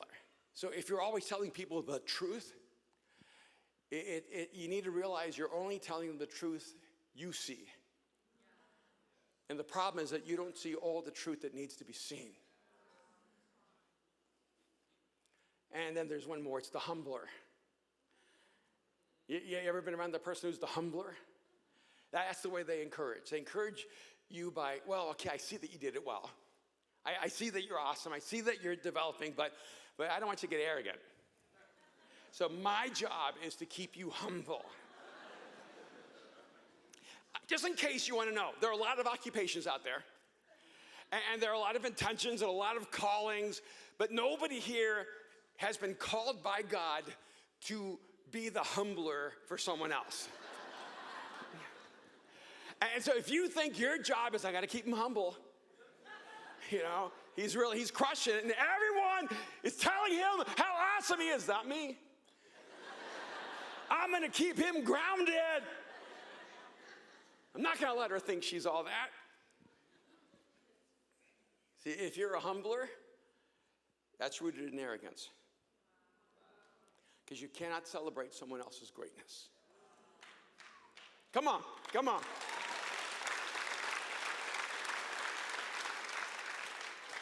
So if you're always telling people the truth, you need to realize you're only telling them the truth you see. And the problem is that you don't see all the truth that needs to be seen. And then there's one more, it's the humbler. You ever been around the person who's the humbler? That's the way they encourage. They encourage you by, well, okay, I see that you did it well. I see that you're awesome. I see that you're developing, but I don't want you to get arrogant. So my job is to keep you humble. Just in case you want to know, there are a lot of occupations out there. And there are a lot of intentions and a lot of callings, but nobody here has been called by God to be the humbler for someone else. And so if you think your job is, I got to keep him humble, you know, he's crushing it, and everyone is telling him how awesome he is, not me. I'm going to keep him grounded. I'm not going to let her think she's all that. See, if you're a humbler, that's rooted in arrogance. Because you cannot celebrate someone else's greatness. Come on, come on.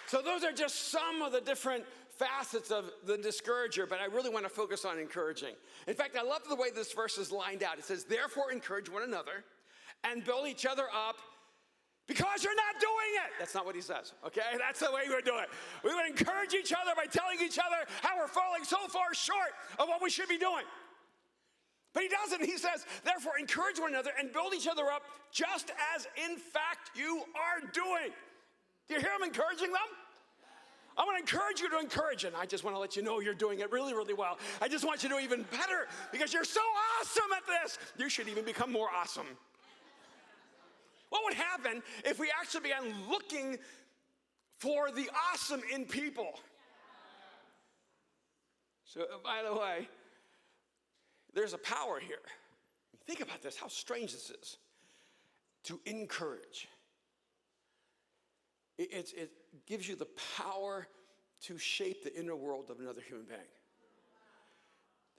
So those are just some of the different facets of the discourager, but I really want to focus on encouraging. In fact, I love the way this verse is lined out. It says, therefore encourage one another and build each other up because you're not doing it. That's not what he says, okay? That's the way we would do it. We would encourage each other by telling each other how we're falling so far short of what we should be doing. But he doesn't. He says, therefore encourage one another and build each other up just as in fact you are doing. Do you hear him encouraging them? I want to encourage you to encourage, and I just want to let you know you're doing it really, really well. I just want you to do even better because you're so awesome at this. You should even become more awesome. What would happen if we actually began looking for the awesome in people? So, by the way, there's a power here. Think about this, how strange this is. To encourage. It gives you the power to shape the inner world of another human being.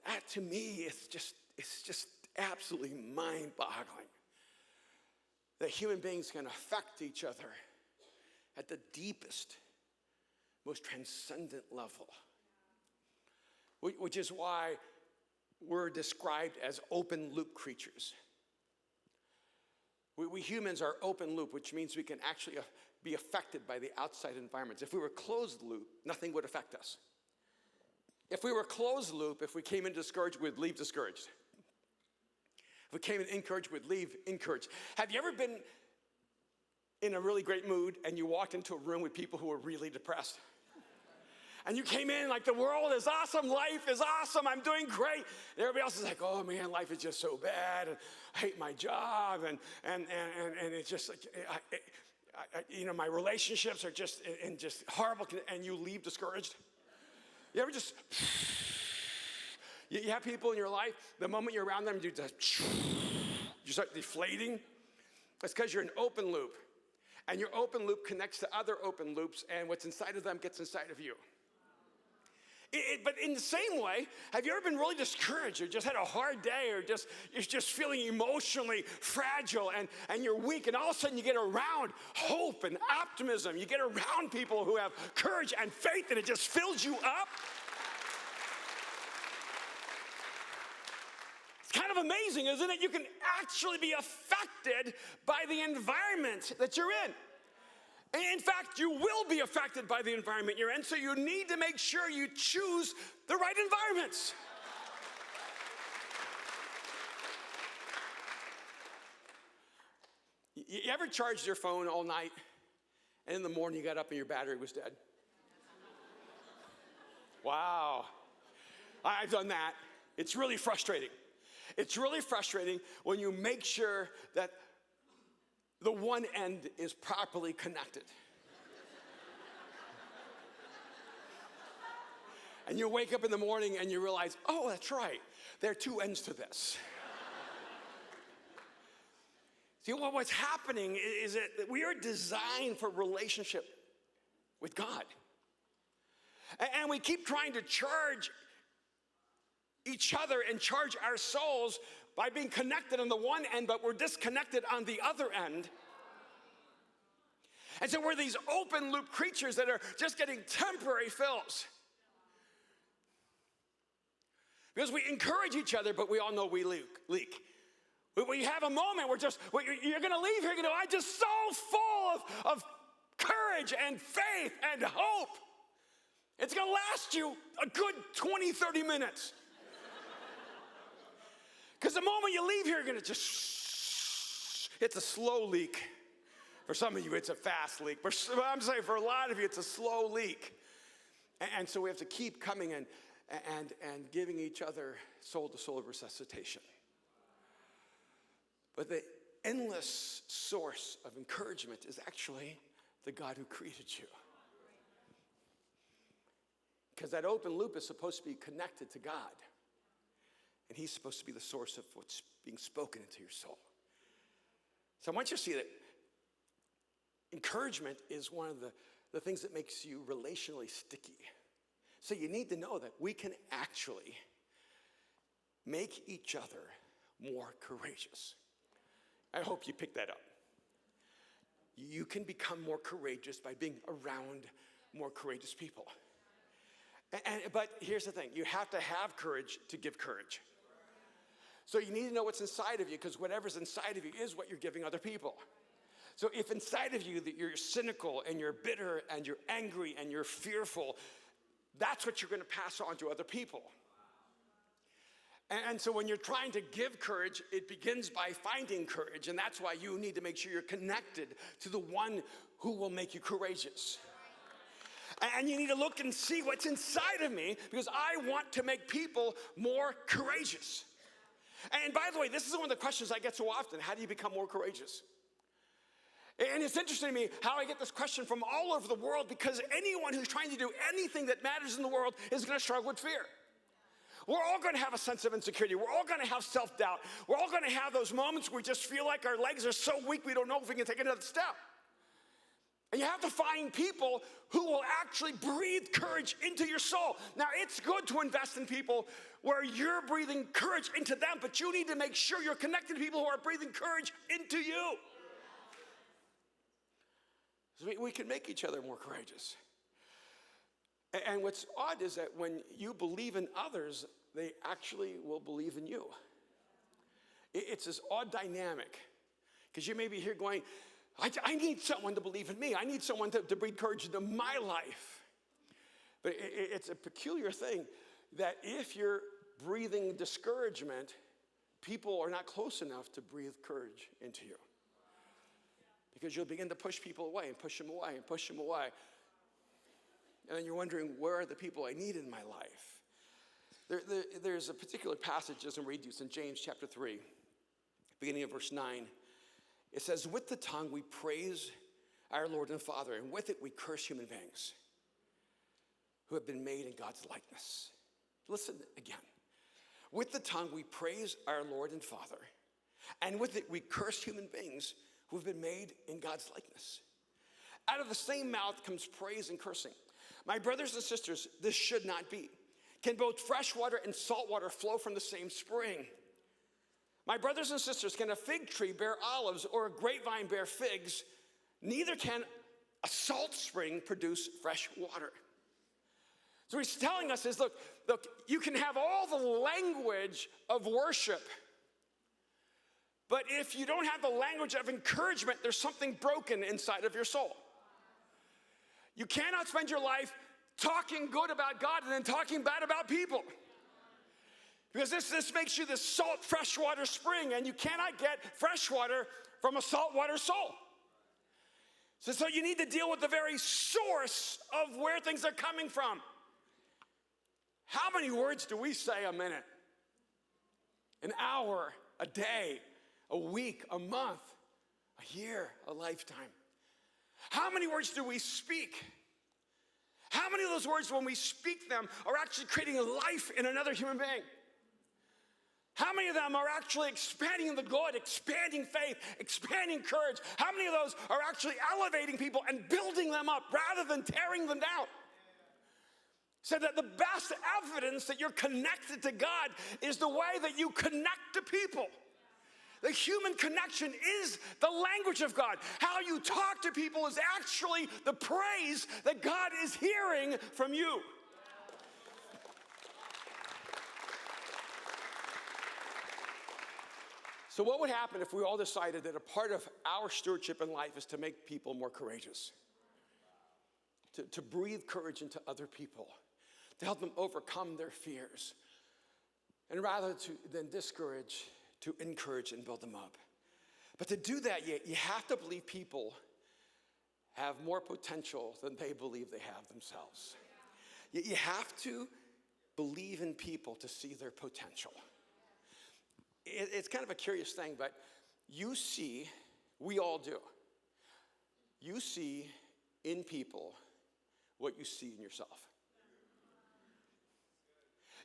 That to me, it's just absolutely mind-boggling. That human beings can affect each other at the deepest, most transcendent level. Which is why we're described as open loop creatures. We humans are open loop, which means we can actually be affected by the outside environments. If we were closed loop, nothing would affect us. If we were closed loop, if we came in discouraged, we'd leave discouraged. If we came in encouraged, we'd leave encouraged. Have you ever been in a really great mood and you walked into a room with people who were really depressed? And you came in like, the world is awesome, life is awesome, I'm doing great. And everybody else is like, oh man, life is just so bad, and I hate my job, and it's just like, my relationships are just in just horrible, and you leave discouraged. You ever just, you have people in your life, the moment you're around them, you start deflating. It's because you're in open loop. And your open loop connects to other open loops, and what's inside of them gets inside of you. But in the same way, have you ever been really discouraged or just had a hard day, or you're just feeling emotionally fragile and you're weak, and all of a sudden you get around hope and optimism. You get around people who have courage and faith, and it just fills you up? It's kind of amazing, isn't it? You can actually be affected by the environment that you're in. And in fact, you will be affected by the environment you're in, so you need to make sure you choose the right environments. You ever charged your phone all night, and in the morning you got up and your battery was dead? Wow. I've done that. It's really frustrating. It's really frustrating when you make sure that the one end is properly connected. And you wake up in the morning and you realize, oh, that's right, there are two ends to this. See, what's happening is that we are designed for relationship with God. And we keep trying to charge each other and charge our souls by being connected on the one end, but we're disconnected on the other end. And so we're these open loop creatures that are just getting temporary fills. Because we encourage each other, but we all know we leak. We have a moment where you're going to leave here, I'm just so full of courage and faith and hope. It's going to last you a good 20, 30 minutes. Because the moment you leave here, you're going to it's a slow leak. For some of you, it's a fast leak. But I'm saying for a lot of you, it's a slow leak. And so we have to keep coming and giving each other soul-to-soul resuscitation. But the endless source of encouragement is actually the God who created you. Because that open loop is supposed to be connected to God. And he's supposed to be the source of what's being spoken into your soul. So I want you to see that encouragement is one of the things that makes you relationally sticky. So you need to know that we can actually make each other more courageous. I hope you picked that up. You can become more courageous by being around more courageous people. But here's the thing, you have to have courage to give courage. So you need to know what's inside of you, because whatever's inside of you is what you're giving other people. So if inside of you that you're cynical and you're bitter and you're angry and you're fearful, that's what you're going to pass on to other people. And so when you're trying to give courage, it begins by finding courage, and that's why you need to make sure you're connected to the one who will make you courageous. And you need to look and see what's inside of me, because I want to make people more courageous. And by the way, this is one of the questions I get so often. How do you become more courageous? And it's interesting to me how I get this question from all over the world, because anyone who's trying to do anything that matters in the world is going to struggle with fear. We're all going to have a sense of insecurity. We're all going to have self-doubt. We're all going to have those moments where we just feel like our legs are so weak we don't know if we can take another step. And you have to find people who will actually breathe courage into your soul. Now, it's good to invest in people where you're breathing courage into them, but you need to make sure you're connected to people who are breathing courage into you. So we can make each other more courageous. And what's odd is that when you believe in others, they actually will believe in you. It's this odd dynamic. Because you may be here going, I need someone to believe in me. I need someone to breathe courage into my life. But it's a peculiar thing that if you're breathing discouragement, people are not close enough to breathe courage into you. Because you'll begin to push people away and push them away and push them away. And then you're wondering, where are the people I need in my life? There's a particular passage as I'm reading you. It's in James chapter 3, beginning of verse 9. It says, with the tongue we praise our Lord and Father, and with it we curse human beings who have been made in God's likeness. Listen again. With the tongue we praise our Lord and Father, and with it we curse human beings who have been made in God's likeness. Out of the same mouth comes praise and cursing. My brothers and sisters, this should not be. Can both fresh water and salt water flow from the same spring? My brothers and sisters, can a fig tree bear olives or a grapevine bear figs? Neither can a salt spring produce fresh water. So what he's telling us is, look, you can have all the language of worship, but if you don't have the language of encouragement, there's something broken inside of your soul. You cannot spend your life talking good about God and then talking bad about people. Because this makes you this salt freshwater spring, and you cannot get fresh water from a saltwater soul. So you need to deal with the very source of where things are coming from. How many words do we say a minute? An hour, a day, a week, a month, a year, a lifetime? How many words do we speak? How many of those words, when we speak them, are actually creating a life in another human being? How many of them are actually expanding the good, expanding faith, expanding courage? How many of those are actually elevating people and building them up rather than tearing them down? So that the best evidence that you're connected to God is the way that you connect to people. The human connection is the language of God. How you talk to people is actually the praise that God is hearing from you. So what would happen if we all decided that a part of our stewardship in life is to make people more courageous? To breathe courage into other people, to help them overcome their fears, and rather than discourage, to encourage and build them up. But to do that, you have to believe people have more potential than they believe they have themselves. You have to believe in people to see their potential. It's kind of a curious thing, but we all do. You see in people what you see in yourself.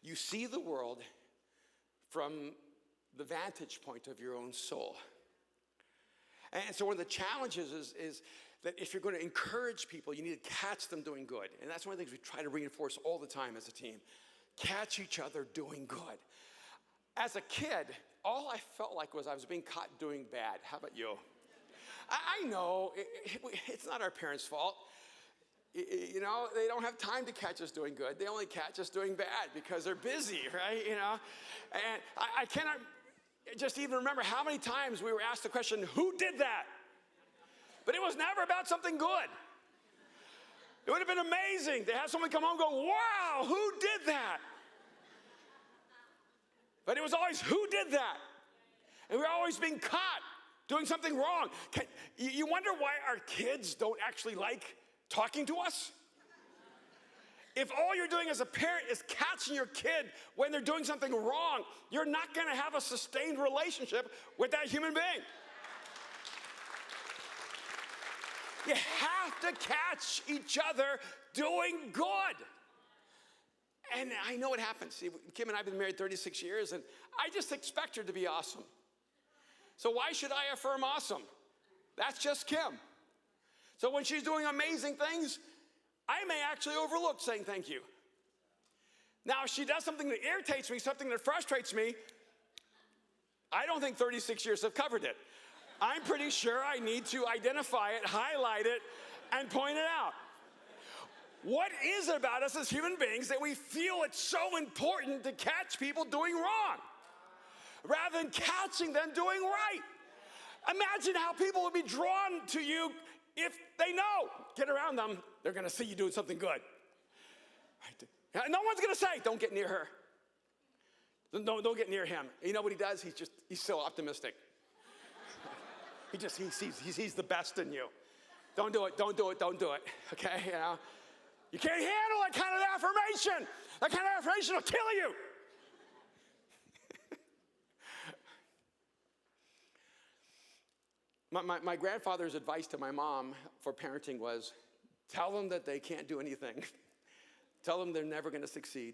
You see the world from the vantage point of your own soul. And so one of the challenges is that if you're going to encourage people, you need to catch them doing good. And that's one of the things we try to reinforce all the time as a team. Catch each other doing good. As a kid, all I felt like was I was being caught doing bad. How about you? I know it's not our parents' fault. You know, they don't have time to catch us doing good. They only catch us doing bad because they're busy, right? You know, and I cannot just even remember how many times we were asked the question, who did that? But it was never about something good. It would have been amazing to have someone come home and go, wow, who did that? But it was always, who did that? And we're always being caught doing something wrong. You wonder why our kids don't actually like talking to us? If all you're doing as a parent is catching your kid when they're doing something wrong, you're not going to have a sustained relationship with that human being. You have to catch each other doing good. And I know what happens. See, Kim and I have been married 36 years, and I just expect her to be awesome. So why should I affirm awesome? That's just Kim. So when she's doing amazing things, I may actually overlook saying thank you. Now, if she does something that irritates me, something that frustrates me, I don't think 36 years have covered it. I'm pretty sure I need to identify it, highlight it, and point it out. What is it about us as human beings that we feel it's so important to catch people doing wrong rather than catching them doing right? Imagine how people would be drawn to you if they know. Get around them, they're going to see you doing something good. Right? No one's going to say, don't get near her. Don't get near him. You know what he does? He's so optimistic. He sees the best in you. Don't do it, don't do it, don't do it. Okay, you know? You can't handle that kind of affirmation. That kind of affirmation will kill you. My grandfather's advice to my mom for parenting was, tell them that they can't do anything. Tell them they're never going to succeed.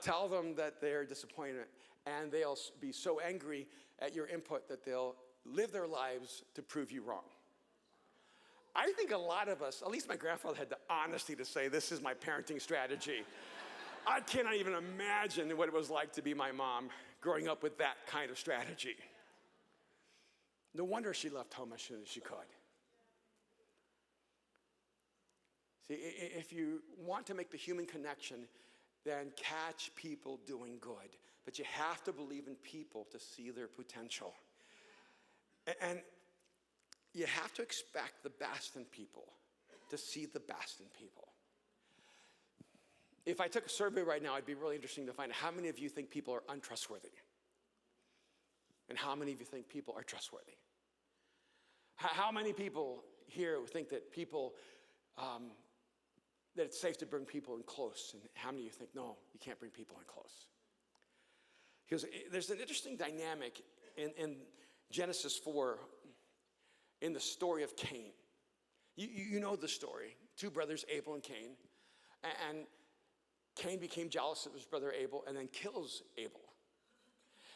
Tell them that they're disappointed, and they'll be so angry at your input that they'll live their lives to prove you wrong. I think a lot of us, at least my grandfather had the honesty to say, this is my parenting strategy. I cannot even imagine what it was like to be my mom growing up with that kind of strategy. No wonder she left home as soon as she could. See, if you want to make the human connection, then catch people doing good. But you have to believe in people to see their potential. And you have to expect the best in people to see the best in people. If I took a survey right now, it'd be really interesting to find out how many of you think people are untrustworthy? And how many of you think people are trustworthy? How many people here think that that it's safe to bring people in close? And how many of you think, no, you can't bring people in close? Because there's an interesting dynamic in Genesis 4 in the story of Cain. You know the story. Two brothers, Abel and Cain. And Cain became jealous of his brother Abel and then kills Abel.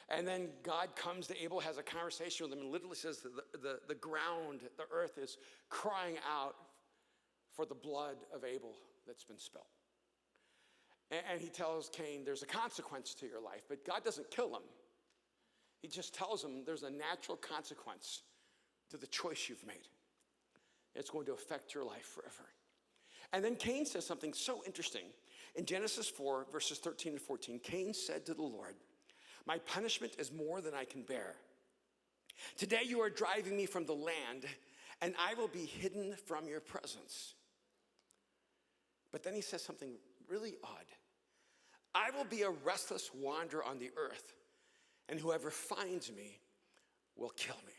And then God comes to Abel, has a conversation with him, and literally says that the ground, the earth is crying out for the blood of Abel that's been spilled. And he tells Cain, there's a consequence to your life, but God doesn't kill him. He just tells him there's a natural consequence to the choice you've made. It's going to affect your life forever. And then Cain says something so interesting. In Genesis 4, verses 13 and 14, Cain said to the Lord, my punishment is more than I can bear. Today you are driving me from the land, and I will be hidden from your presence. But then he says something really odd. I will be a restless wanderer on the earth, and whoever finds me will kill me.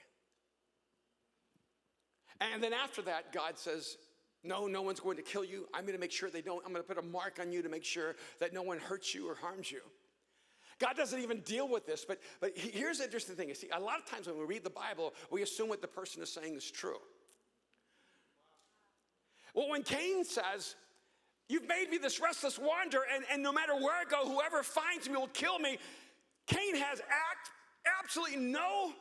And then after that, God says, no one's going to kill you. I'm going to make sure they don't. I'm going to put a mark on you to make sure that no one hurts you or harms you. God doesn't even deal with this, but here's the interesting thing. You see, a lot of times when we read the Bible, we assume what the person is saying is true. Well, when Cain says, you've made me this restless wanderer, and no matter where I go, whoever finds me will kill me, Cain has absolutely no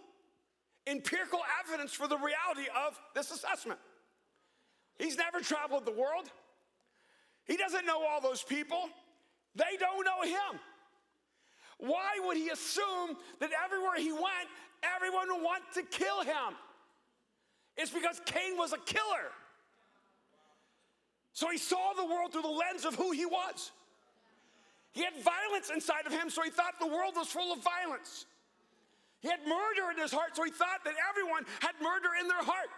empirical evidence for the reality of this assessment. He's never traveled the world. He doesn't know all those people. They don't know him. Why would he assume that everywhere he went, everyone would want to kill him? It's because Cain was a killer. So he saw the world through the lens of who he was. He had violence inside of him, so he thought the world was full of violence. He had murder in his heart, so he thought that everyone had murder in their heart.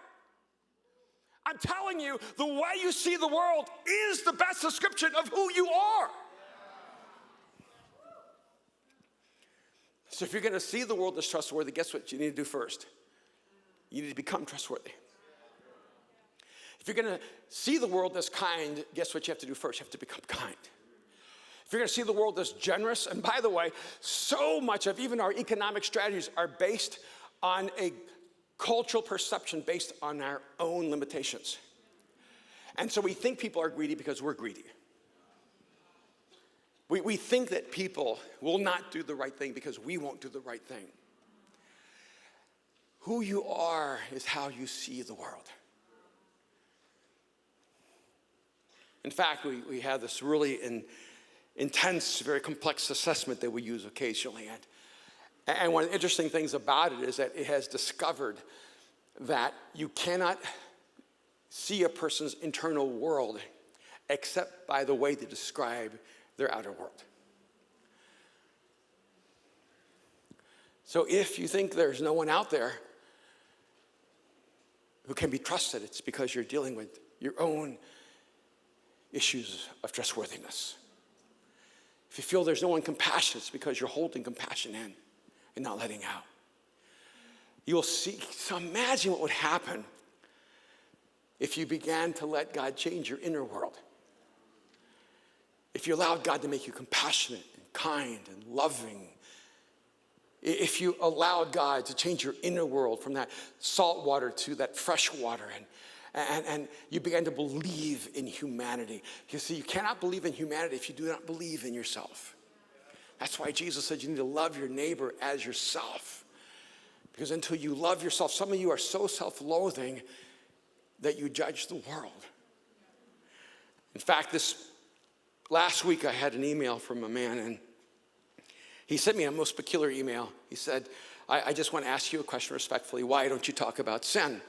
I'm telling you, the way you see the world is the best description of who you are. So if you're going to see the world as trustworthy, guess what you need to do first? You need to become trustworthy. If you're going to see the world as kind, guess what you have to do first? You have to become kind. If you're going to see the world as generous, and by the way, so much of even our economic strategies are based on a cultural perception based on our own limitations. And so we think people are greedy because we're greedy. We think that people will not do the right thing because we won't do the right thing. Who you are is how you see the world. In fact, we have this really intense, very complex assessment that we use occasionally. And one of the interesting things about it is that it has discovered that you cannot see a person's internal world except by the way they describe their outer world. So if you think there's no one out there, who can be trusted, it's because you're dealing with your own issues of trustworthiness. If you feel there's no one compassionate, it's because you're holding compassion in and not letting out. You will see, so imagine what would happen if you began to let God change your inner world. If you allowed God to make you compassionate and kind and loving. If you allowed God to change your inner world from that salt water to that fresh water, and you began to believe in humanity. You see, you cannot believe in humanity if you do not believe in yourself. That's why Jesus said you need to love your neighbor as yourself. Because until you love yourself, some of you are so self-loathing that you judge the world. In fact, this last week I had an email from a man, and he sent me a most peculiar email. He said, I just want to ask you a question respectfully. Why don't you talk about sin?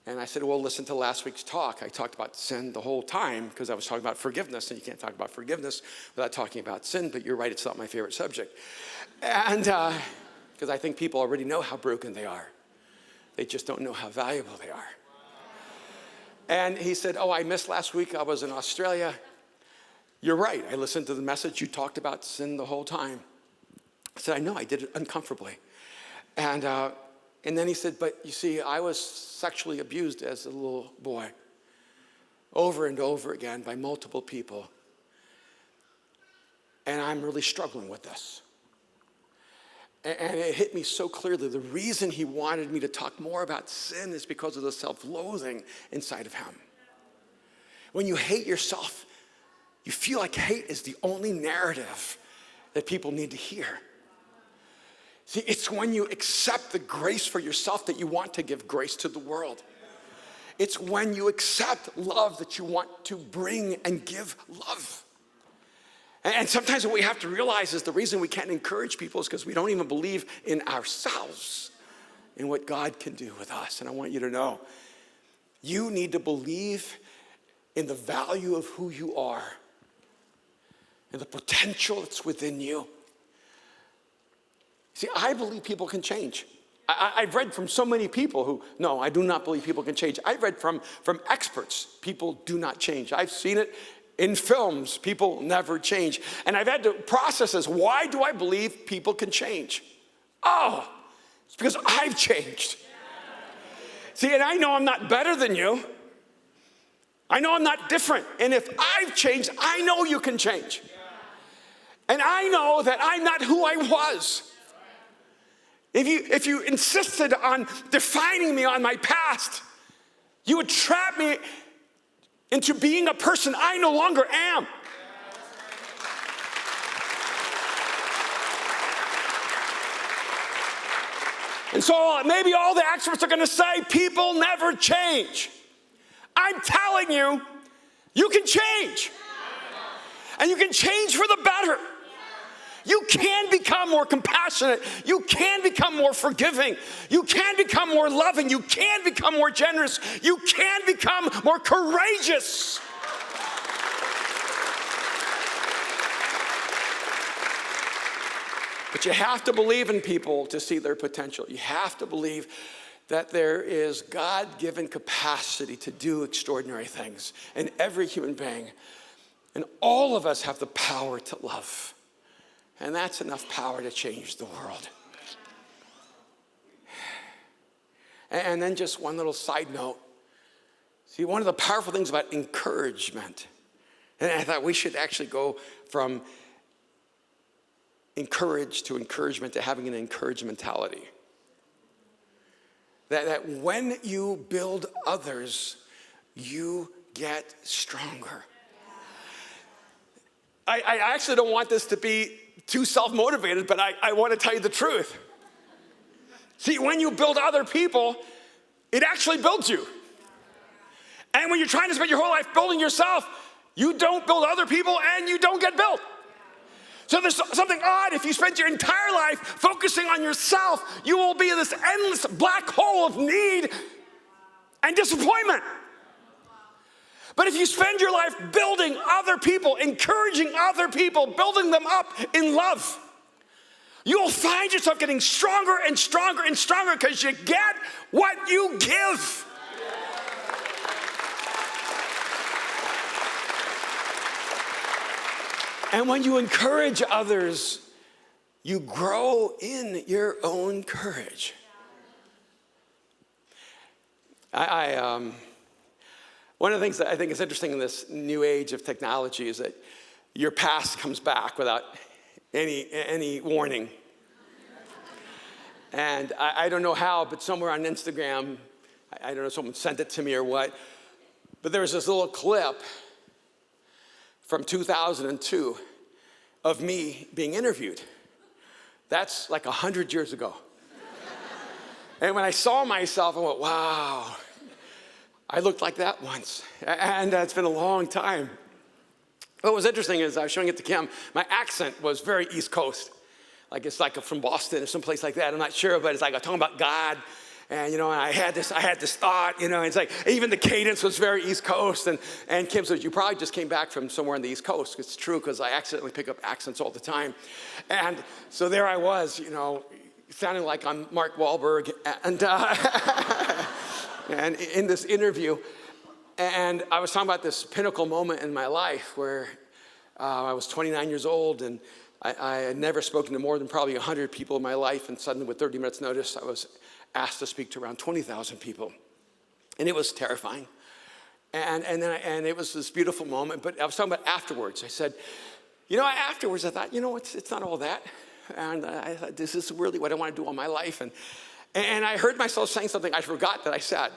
And I said, well, listen to last week's talk. I talked about sin the whole time because I was talking about forgiveness, and you can't talk about forgiveness without talking about sin, but you're right, it's not my favorite subject. And because I think people already know how broken they are. They just don't know how valuable they are. And he said, oh, I missed last week. I was in Australia. You're right. I listened to the message. You talked about sin the whole time. I said, I know. I did it uncomfortably. And then he said, but you see, I was sexually abused as a little boy over and over again by multiple people. And I'm really struggling with this. And it hit me so clearly. The reason he wanted me to talk more about sin is because of the self-loathing inside of him. When you hate yourself, you feel like hate is the only narrative that people need to hear. See, it's when you accept the grace for yourself that you want to give grace to the world. It's when you accept love that you want to bring and give love. And sometimes what we have to realize is the reason we can't encourage people is because we don't even believe in ourselves, in what God can do with us. And I want you to know, you need to believe in the value of who you are and the potential that's within you. See, I believe people can change. I've read from so many people who, no, I do not believe people can change. I've read from experts, people do not change. I've seen it in films, people never change. And I've had to process this. Why do I believe people can change? Oh, it's because I've changed. See, and I know I'm not better than you. I know I'm not different. And if I've changed, I know you can change. And I know that I'm not who I was. If you insisted on defining me on my past, you would trap me into being a person I no longer am. And so maybe all the experts are going to say people never change. I'm telling you, you can change. And you can change for the better. You can become more compassionate. You can become more forgiving. You can become more loving. You can become more generous. You can become more courageous. But you have to believe in people to see their potential. You have to believe that there is God-given capacity to do extraordinary things in every human being. And all of us have the power to love. And that's enough power to change the world. And then just one little side note. See, one of the powerful things about encouragement, and I thought we should actually go from encourage to encouragement to having an encourage mentality. That when you build others, you get stronger. I actually don't want this to be too self-motivated, but I want to tell you the truth. See, when you build other people, it actually builds you. And when you're trying to spend your whole life building yourself, you don't build other people and you don't get built. So there's something odd. If you spend your entire life focusing on yourself, you will be in this endless black hole of need and disappointment. But if you spend your life building other people, encouraging other people, building them up in love, you will find yourself getting stronger and stronger and stronger because you get what you give. And when you encourage others, you grow in your own courage. One of the things that I think is interesting in this new age of technology is that your past comes back without any warning. And I don't know how, but somewhere on Instagram, I don't know if someone sent it to me or what, but there was this little clip from 2002 of me being interviewed. That's like 100 years ago. And when I saw myself, I went, wow, I looked like that once. And it's been a long time. What was interesting is I was showing it to Kim, my accent was very East Coast. Like it's like from Boston or someplace like that, I'm not sure, but it's like I'm talking about God. And, and I had this thought, it's like, even the cadence was very East Coast. And Kim says, you probably just came back from somewhere on the East Coast. It's true, because I accidentally pick up accents all the time. And so there I was, sounding like I'm Mark Wahlberg. And in this interview, and I was talking about this pinnacle moment in my life where I was 29 years old, and I had never spoken to more than probably 100 people in my life, and suddenly with 30 minutes notice, I was asked to speak to around 20,000 people. And it was terrifying. And it was this beautiful moment, but I was talking about afterwards. I said, afterwards I thought, it's not all that. And I thought, this is really what I want to do all my life. And I heard myself saying something I forgot that I said.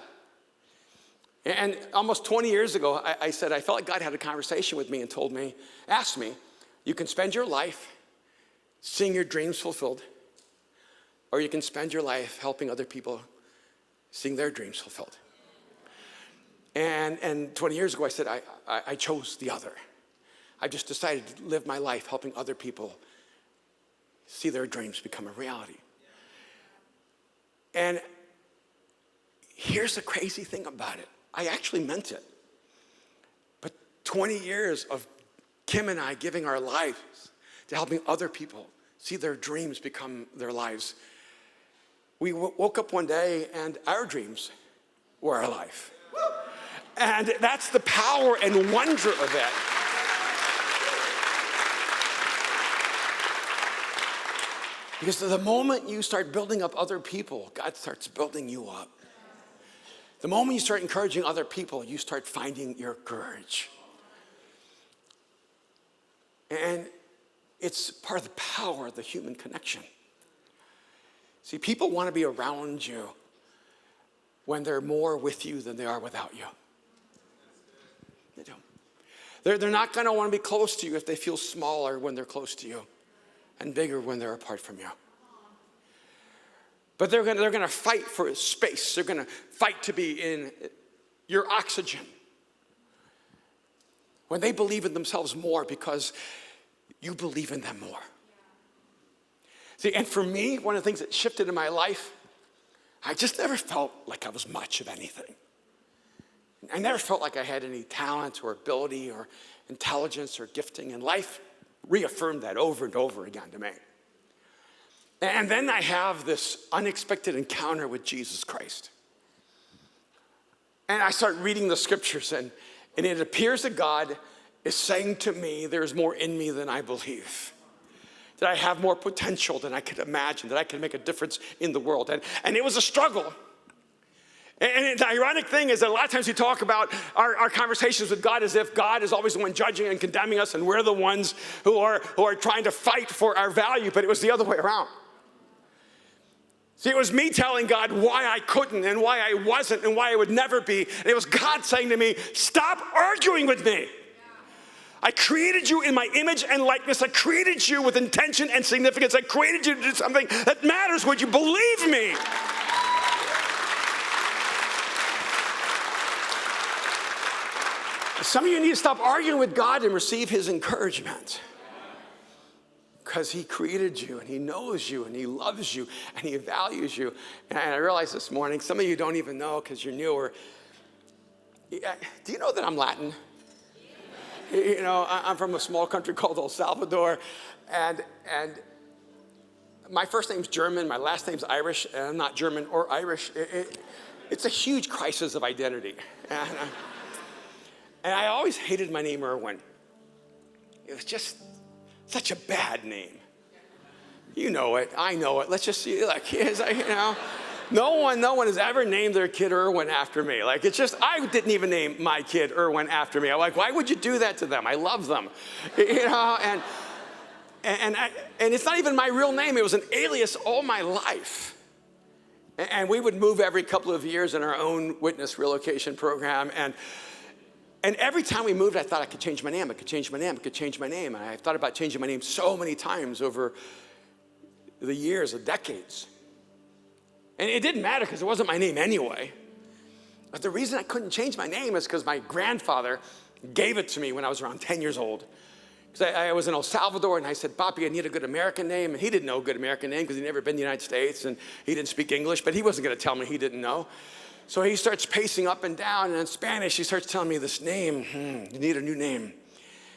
And almost 20 years ago, I said, I felt like God had a conversation with me and asked me, you can spend your life seeing your dreams fulfilled, or you can spend your life helping other people seeing their dreams fulfilled. And 20 years ago, I said, I chose the other. I just decided to live my life helping other people see their dreams become a reality. And here's the crazy thing about it. I actually meant it. But 20 years of Kim and I giving our lives to helping other people see their dreams become their lives. We woke up one day and our dreams were our life. And that's the power and wonder of it. Because the moment you start building up other people, God starts building you up. The moment you start encouraging other people, you start finding your courage. And it's part of the power of the human connection. See, people want to be around you when they're more with you than they are without you. They do. They're not going to want to be close to you if they feel smaller when they're close to you and bigger when they're apart from you. But they're going to fight for space. They're going to fight to be in your oxygen when they believe in themselves more because you believe in them more. See, and for me, one of the things that shifted in my life, I just never felt like I was much of anything. I never felt like I had any talent or ability or intelligence or gifting, and life reaffirmed that over and over again to me. And then I have this unexpected encounter with Jesus Christ. And I start reading the scriptures, and it appears that God is saying to me, there's more in me than I believe. That I have more potential than I could imagine, that I can make a difference in the world. And it was a struggle. And the ironic thing is that a lot of times we talk about our conversations with God as if God is always the one judging and condemning us, and we're the ones who are trying to fight for our value, but it was the other way around. See, it was me telling God why I couldn't and why I wasn't and why I would never be. And it was God saying to me, stop arguing with me. I created you in my image and likeness. I created you with intention and significance. I created you to do something that matters. Would you believe me? Some of you need to stop arguing with God and receive his encouragement. Because he created you, and he knows you, and he loves you, and he values you. And I realized this morning, some of you don't even know because you're newer. Do you know that I'm Latin? I'm from a small country called El Salvador, and my first name's German, my last name's Irish, and I'm not German or Irish. It's a huge crisis of identity. And I always hated my name Erwin. It was just Such a bad name. You know it. I know it. Let's just see. Like, no one has ever named their kid Erwin after me. Like, it's just, I didn't even name my kid Erwin after me. I'm like, why would you do that to them? I love them. And it's not even my real name. It was an alias all my life. And we would move every couple of years in our own witness relocation program. And every time we moved, I thought I could change my name. I could change my name. I could change my name. And I thought about changing my name so many times over the years, the decades. And it didn't matter because it wasn't my name anyway. But the reason I couldn't change my name is because my grandfather gave it to me when I was around 10 years old. Because I was in El Salvador, and I said, Papi, I need a good American name. And he didn't know a good American name because he'd never been to the United States, and he didn't speak English, but he wasn't going to tell me he didn't know. So he starts pacing up and down, and in Spanish, he starts telling me this name. You need a new name.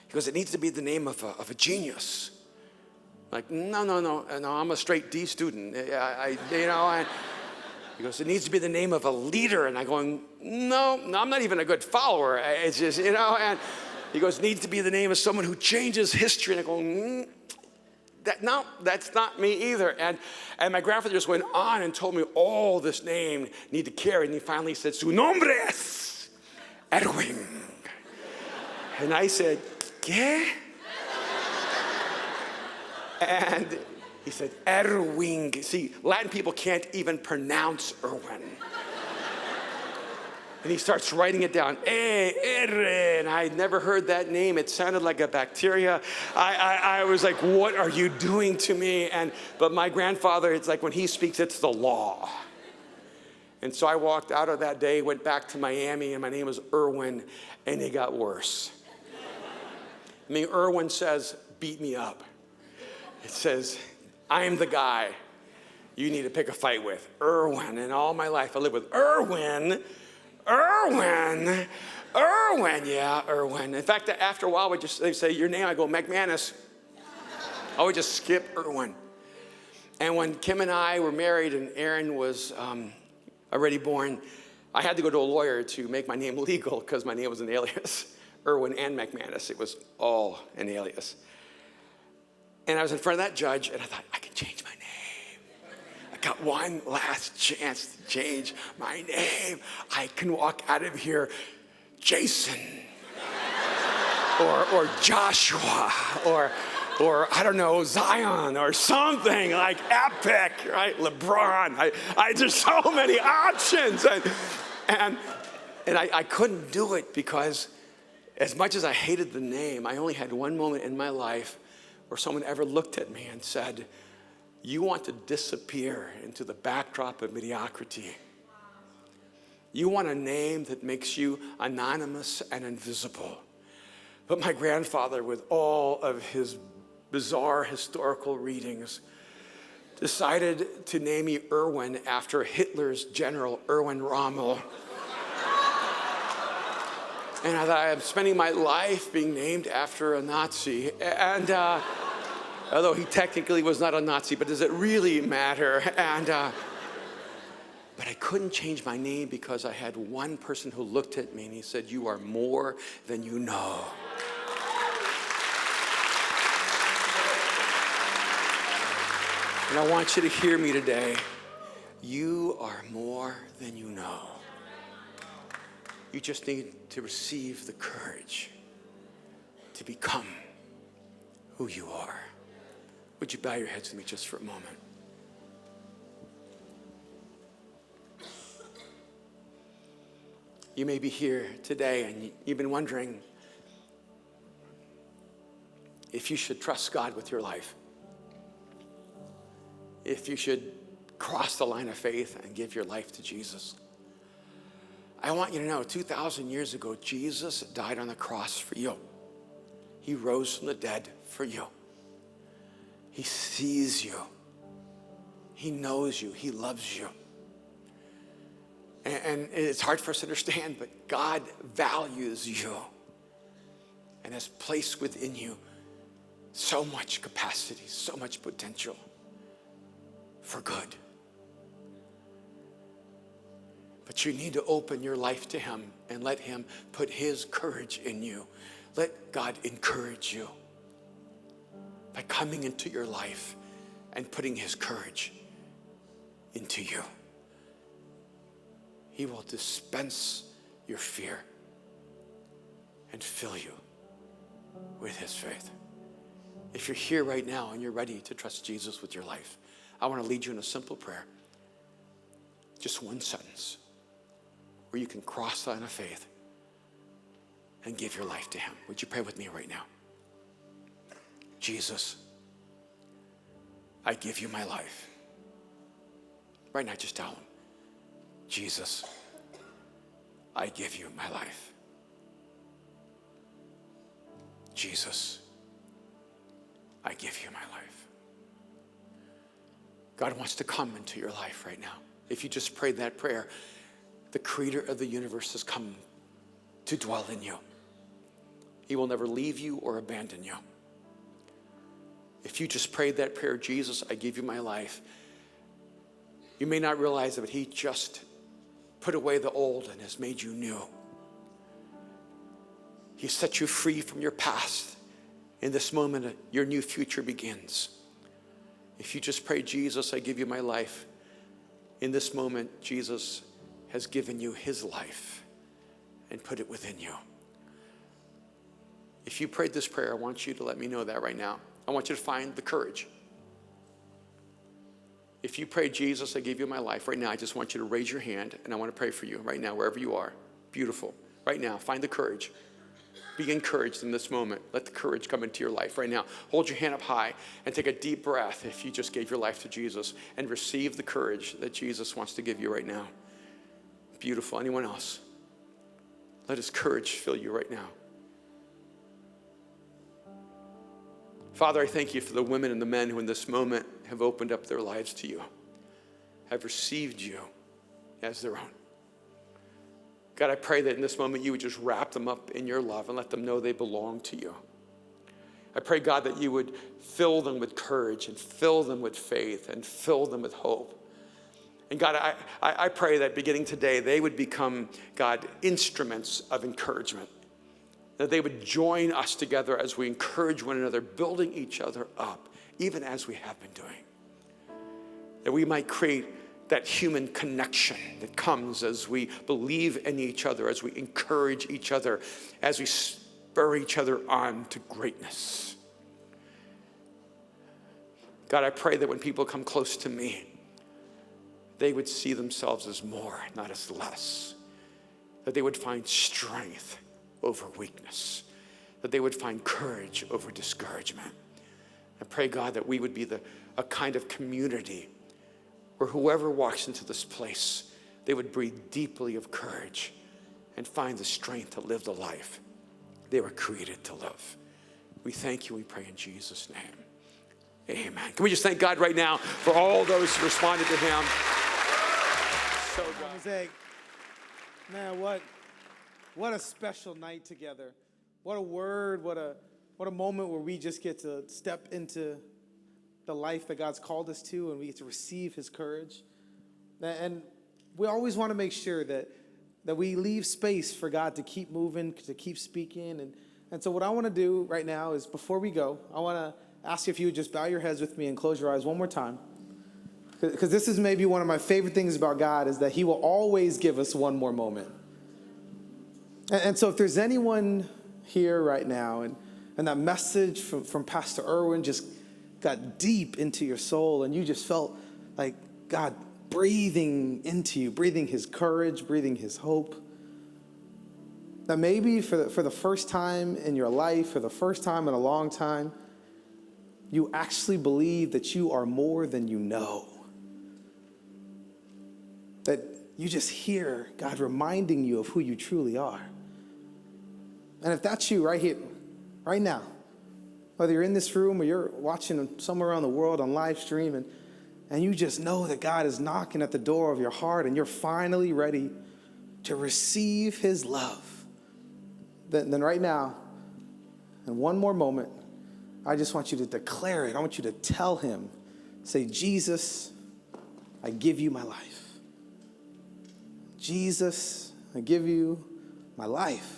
He goes, it needs to be the name of a genius. Like, no, I'm a straight D student. He goes, it needs to be the name of a leader. And I go, no, I'm not even a good follower. It's just, and he goes, it needs to be the name of someone who changes history. And I go, no, that's not me either. And my grandfather just went on and told me all this name need to carry. And he finally said, su nombre es Erwin. And I said, ¿qué? And he said, Erwin. See, Latin people can't even pronounce Erwin. And he starts writing it down. And I had never heard that name. It sounded like a bacteria. I was like, what are you doing to me? But my grandfather, it's like when he speaks, it's the law. And so I walked out of that day, went back to Miami, and my name was Erwin, and it got worse. I mean, Erwin says, beat me up. It says, I'm the guy you need to pick a fight with. Erwin. And all my life I lived with Erwin. Yeah, Erwin. In fact, after a while, they say, your name, I go, McManus. I would just skip Erwin. And when Kim and I were married and Aaron was already born, I had to go to a lawyer to make my name legal because my name was an alias. Erwin and McManus. It was all an alias. And I was in front of that judge, and I thought, I can change my name. I got one last chance to change my name. I can walk out of here Jason, or Joshua, or I don't know, Zion, or something like epic, right? LeBron. There's so many options. And I couldn't do it because as much as I hated the name, I only had one moment in my life where someone ever looked at me and said, you want to disappear into the backdrop of mediocrity. You want a name that makes you anonymous and invisible. But my grandfather, with all of his bizarre historical readings, decided to name me Erwin after Hitler's general, Erwin Rommel. And I thought, I'm spending my life being named after a Nazi. And although he technically was not a Nazi, but does it really matter? But I couldn't change my name because I had one person who looked at me and he said, you are more than you know. And I want you to hear me today. You are more than you know. You just need to receive the courage to become who you are. Would you bow your heads with me just for a moment? You may be here today and you've been wondering if you should trust God with your life, if you should cross the line of faith and give your life to Jesus. I want you to know, 2,000 years ago, Jesus died on the cross for you. He rose from the dead for you. He sees you. He knows you. He loves you. And it's hard for us to understand, but God values you and has placed within you so much capacity, so much potential for good. But you need to open your life to him and let him put his courage in you. Let God encourage you. by coming into your life and putting his courage into you. He will dispense your fear and fill you with his faith. If you're here right now and you're ready to trust Jesus with your life, I want to lead you in a simple prayer. Just one sentence where you can cross the line of faith and give your life to him. Would you pray with me right now? Jesus, I give you my life. Right now, just tell him, Jesus, I give you my life. Jesus, I give you my life. God wants to come into your life right now. If you just prayed that prayer, the creator of the universe has come to dwell in you. He will never leave you or abandon you. If you just prayed that prayer, Jesus, I give you my life, you may not realize it, but he just put away the old and has made you new. He set you free from your past. In this moment, your new future begins. If you just pray, Jesus, I give you my life, in this moment, Jesus has given you his life and put it within you. If you prayed this prayer, I want you to let me know that right now. I want you to find the courage. If you pray, Jesus, I give you my life, right now, I just want you to raise your hand, and I want to pray for you right now, wherever you are. Beautiful. Right now, find the courage. Be encouraged in this moment. Let the courage come into your life right now. Hold your hand up high and take a deep breath if you just gave your life to Jesus, and receive the courage that Jesus wants to give you right now. Beautiful. Anyone else? Let his courage fill you right now. Father, I thank you for the women and the men who in this moment have opened up their lives to you, have received you as their own. God, I pray that in this moment you would just wrap them up in your love and let them know they belong to you. I pray, God, that you would fill them with courage and fill them with faith and fill them with hope. And God, I pray that beginning today, they would become, God, instruments of encouragement. That they would join us together as we encourage one another, building each other up, even as we have been doing. That we might create that human connection that comes as we believe in each other, as we encourage each other, as we spur each other on to greatness. God, I pray that when people come close to me, they would see themselves as more, not as less. That they would find strength over weakness, that they would find courage over discouragement. I pray, God, that we would be a kind of community where whoever walks into this place, they would breathe deeply of courage and find the strength to live the life they were created to live. We thank you, we pray in Jesus' name. Amen. Can we just thank God right now for all those who responded to him? So good. Mosaic, man, what a special night together. What a word, what a moment where we just get to step into the life that God's called us to, and we get to receive his courage. And we always want to make sure that we leave space for God to keep moving, to keep speaking. And so what I want to do right now is, before we go, I want to ask you if you would just bow your heads with me and close your eyes one more time. Because this is maybe one of my favorite things about God, is that he will always give us one more moment. And so if there's anyone here right now, and that message from Pastor Erwin just got deep into your soul, and you just felt like God breathing into you, breathing his courage, breathing his hope, that maybe for the first time in your life, for the first time in a long time, you actually believe that you are more than you know. That you just hear God reminding you of who you truly are. And if that's you right here, right now, whether you're in this room or you're watching somewhere around the world on live stream, and you just know that God is knocking at the door of your heart and you're finally ready to receive his love, then right now, in one more moment, I just want you to declare it. I want you to tell him, say, Jesus, I give you my life. Jesus, I give you my life.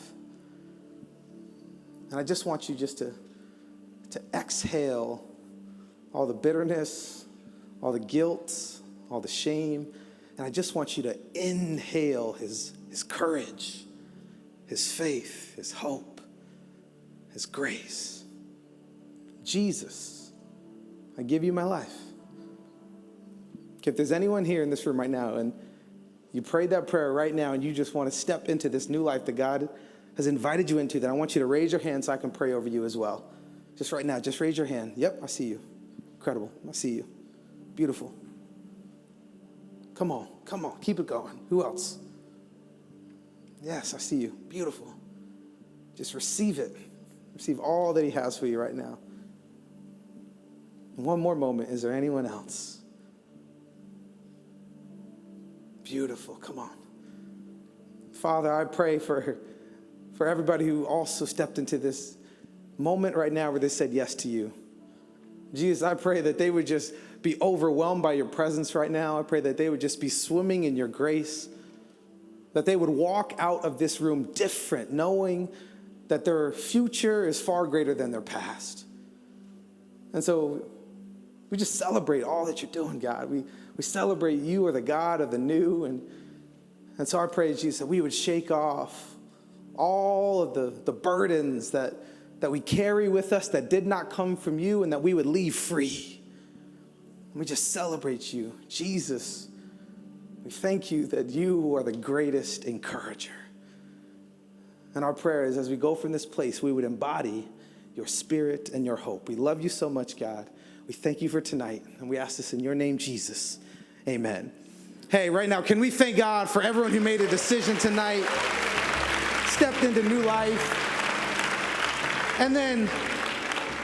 And I just want you just to exhale all the bitterness, all the guilt, all the shame. And I just want you to inhale his courage, his faith, his hope, his grace. Jesus, I give you my life. If there's anyone here in this room right now and you prayed that prayer right now and you just want to step into this new life that God has invited you into, then I want you to raise your hand so I can pray over you as well. Just right now, just raise your hand. Yep, I see you. Incredible. I see you. Beautiful. Come on. Keep it going. Who else? Yes, I see you. Beautiful. Just receive it. Receive all that he has for you right now. One more moment. Is there anyone else? Beautiful. Come on. Father, I pray for everybody who also stepped into this moment right now where they said yes to you. Jesus, I pray that they would just be overwhelmed by your presence right now. I pray that they would just be swimming in your grace, that they would walk out of this room different, knowing that their future is far greater than their past. And so we just celebrate all that you're doing, God. We celebrate you are the God of the new. And so I pray, Jesus, that we would shake off all of the burdens that we carry with us that did not come from you, and that we would leave free. And we just celebrate you. Jesus, we thank you that you are the greatest encourager. And our prayer is as we go from this place, we would embody your spirit and your hope. We love you so much, God. We thank you for tonight, and we ask this in your name, Jesus. Amen. Hey, right now, can we thank God for everyone who made a decision tonight, stepped into new life, and then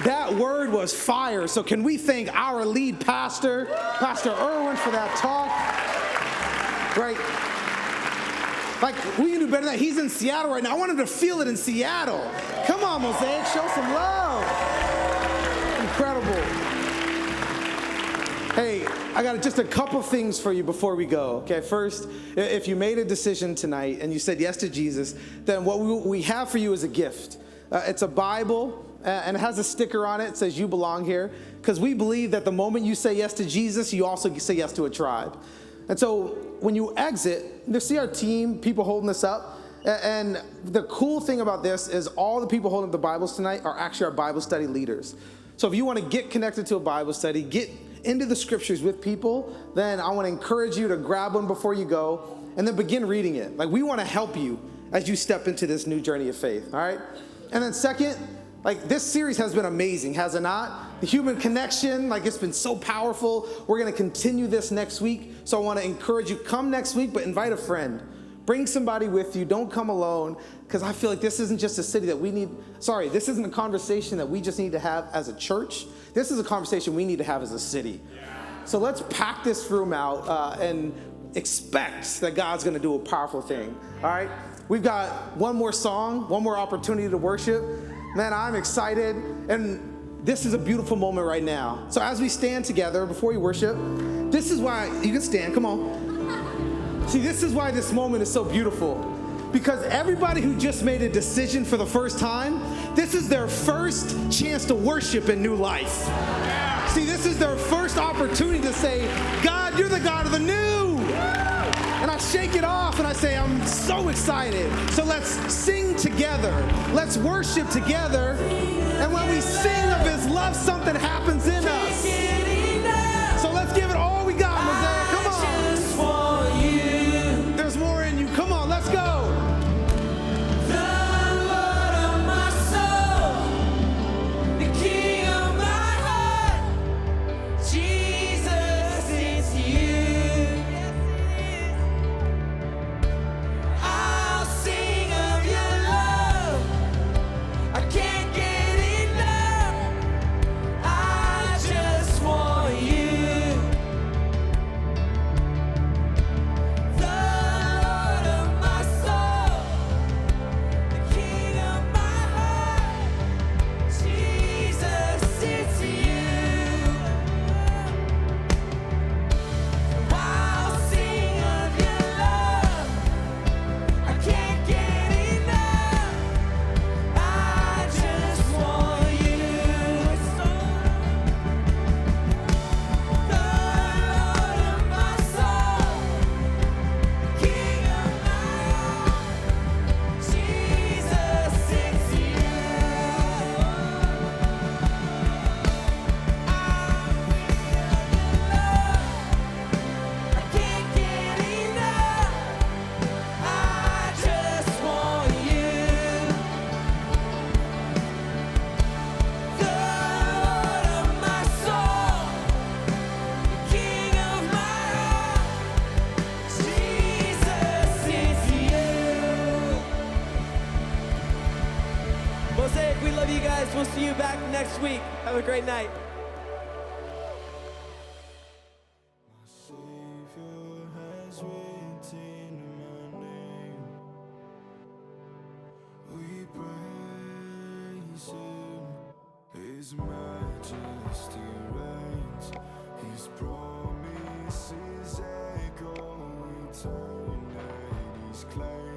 that word was fire. So can we thank our lead pastor, Pastor Erwin, for that talk? Right? Like, we can do better than that. He's in Seattle right now. I want him to feel it in Seattle. Come on, Mosaic, show some love. Incredible. Hey, I got just a couple things for you before we go. Okay, first, if you made a decision tonight and you said yes to Jesus, then what we have for you is a gift. It's a Bible, and it has a sticker on it. It says you belong here, because we believe that the moment you say yes to Jesus, you also say yes to a tribe. And so when you exit, you see our team, people holding this up. And the cool thing about this is all the people holding up the Bibles tonight are actually our Bible study leaders. So if you want to get connected to a Bible study, get into the scriptures with people, then I want to encourage you to grab one before you go and then begin reading it. Like, we want to help you as you step into this new journey of faith, all right? And then second, like, this series has been amazing, has it not? The human connection, like, it's been so powerful. We're going to continue this next week. So I want to encourage you, come next week, but invite a friend. Bring somebody with you. Don't come alone, because I feel like this isn't just a city that we need. Sorry, this isn't a conversation that we just need to have as a church. This is a conversation we need to have as a city. So let's pack this room out and expect that God's going to do a powerful thing. All right? We've got one more song, one more opportunity to worship. Man, I'm excited. And this is a beautiful moment right now. So as we stand together before we worship, this is why you can stand. Come on. See, this is why this moment is so beautiful. Because everybody who just made a decision for the first time, this is their first chance to worship in new life. See, this is their first opportunity to say, God, you're the God of the new. And I shake it off and I say, I'm so excited. So let's sing together. Let's worship together. And when we sing of his love, something happens in us. So let's give it all we got, Mosaic. Come on. There's more in you. Come on, let's go. I can't get enough. I just want Mosaic, we love you guys. We'll see you back next week. Have a great night. Savior has written my name. We praise Him. His majesty reigns. His promises echo eternity's claim.